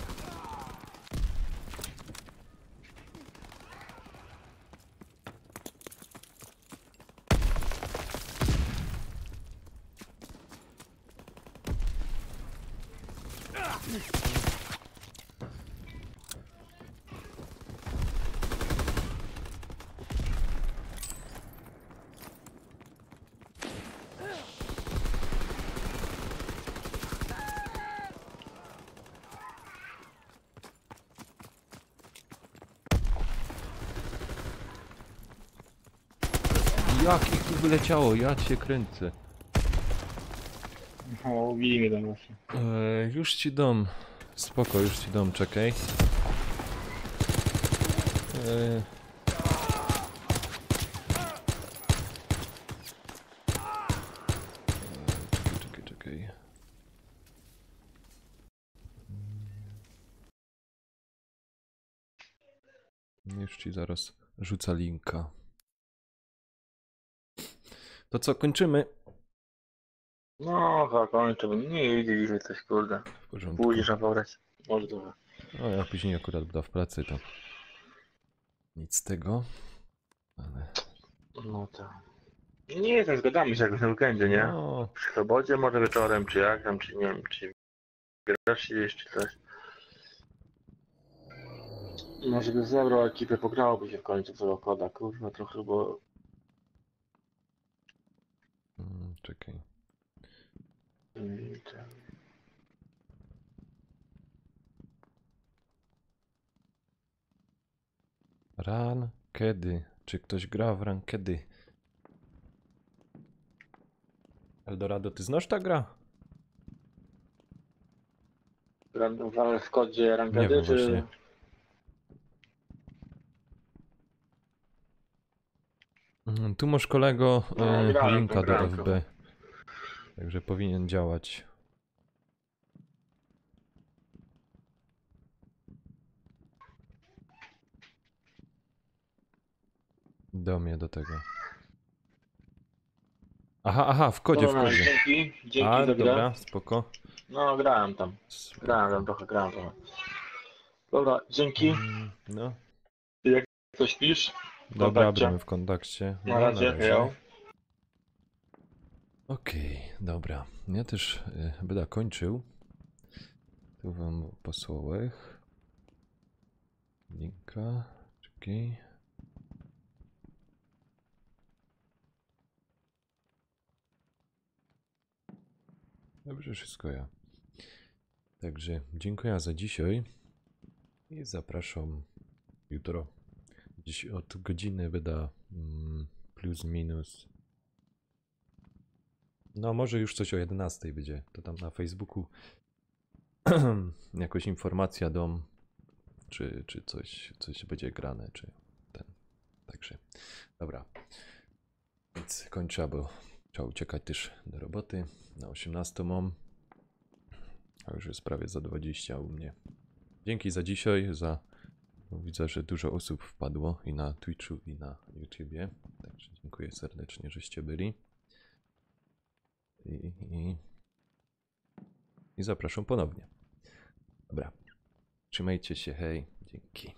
Jak ich tu wyleciało? Ja cię kręcę. O, ubili mnie tam właśnie. Już ci dam. Spoko, już ci dam, czekaj. Czekaj. Już ci zaraz rzucę linka. To co, kończymy? No, zakończę, bo nie idzie dzisiaj coś, kurde. W porządku. Pójdziesz na powrót. Może trochę. No ja później akurat będę w pracy, to nic z tego. Ale... No tak. Nie jestem, zgadamy się jakoś na weekendzie, nie? No, Przy sobocie może wieczorem, czy jak tam, czy nie wiem, czy grasz gdzieś, czy coś. Może by zebrał ekipę, pograłoby się w końcu tego koda, kurwa, trochę, bo... czekaj. Ten... Ran kiedy? Czy ktoś gra w ran kiedy? Eldorado, ty znasz ta gra? Gram w kodzie Nie rankedy, wiem czy... właśnie. Tu masz kolego No, grałem linka tą do granką. FB. Także powinien działać. Do mnie do tego. Aha, w kodzie, w Dobra, kodzie. dzięki A, za grę. dobra, spoko. No, grałem tam. Grałem trochę. Dobra, dzięki. No, Coś pisz? dobra, kontakcie. będziemy w kontakcie. Na razie, hej. Okej, dobra. Ja też będę kończył. Tu wam posłałem linka. Czekaj. Dobrze, wszystko ja. Także dziękuję za dzisiaj i zapraszam jutro. Dziś od godziny wyda plus minus. No może już coś o 11 będzie. To tam na Facebooku jakoś informacja dom, czy coś będzie grane, czy ten. Także dobra. Więc kończę, bo trzeba uciekać też do roboty. Na 18 mam. A już jest prawie za 20 u mnie. Dzięki za dzisiaj, bo widzę, że dużo osób wpadło i na Twitchu, i na YouTubie. Także dziękuję serdecznie, żeście byli. I zapraszam ponownie. Dobra. Trzymajcie się, hej. Dzięki.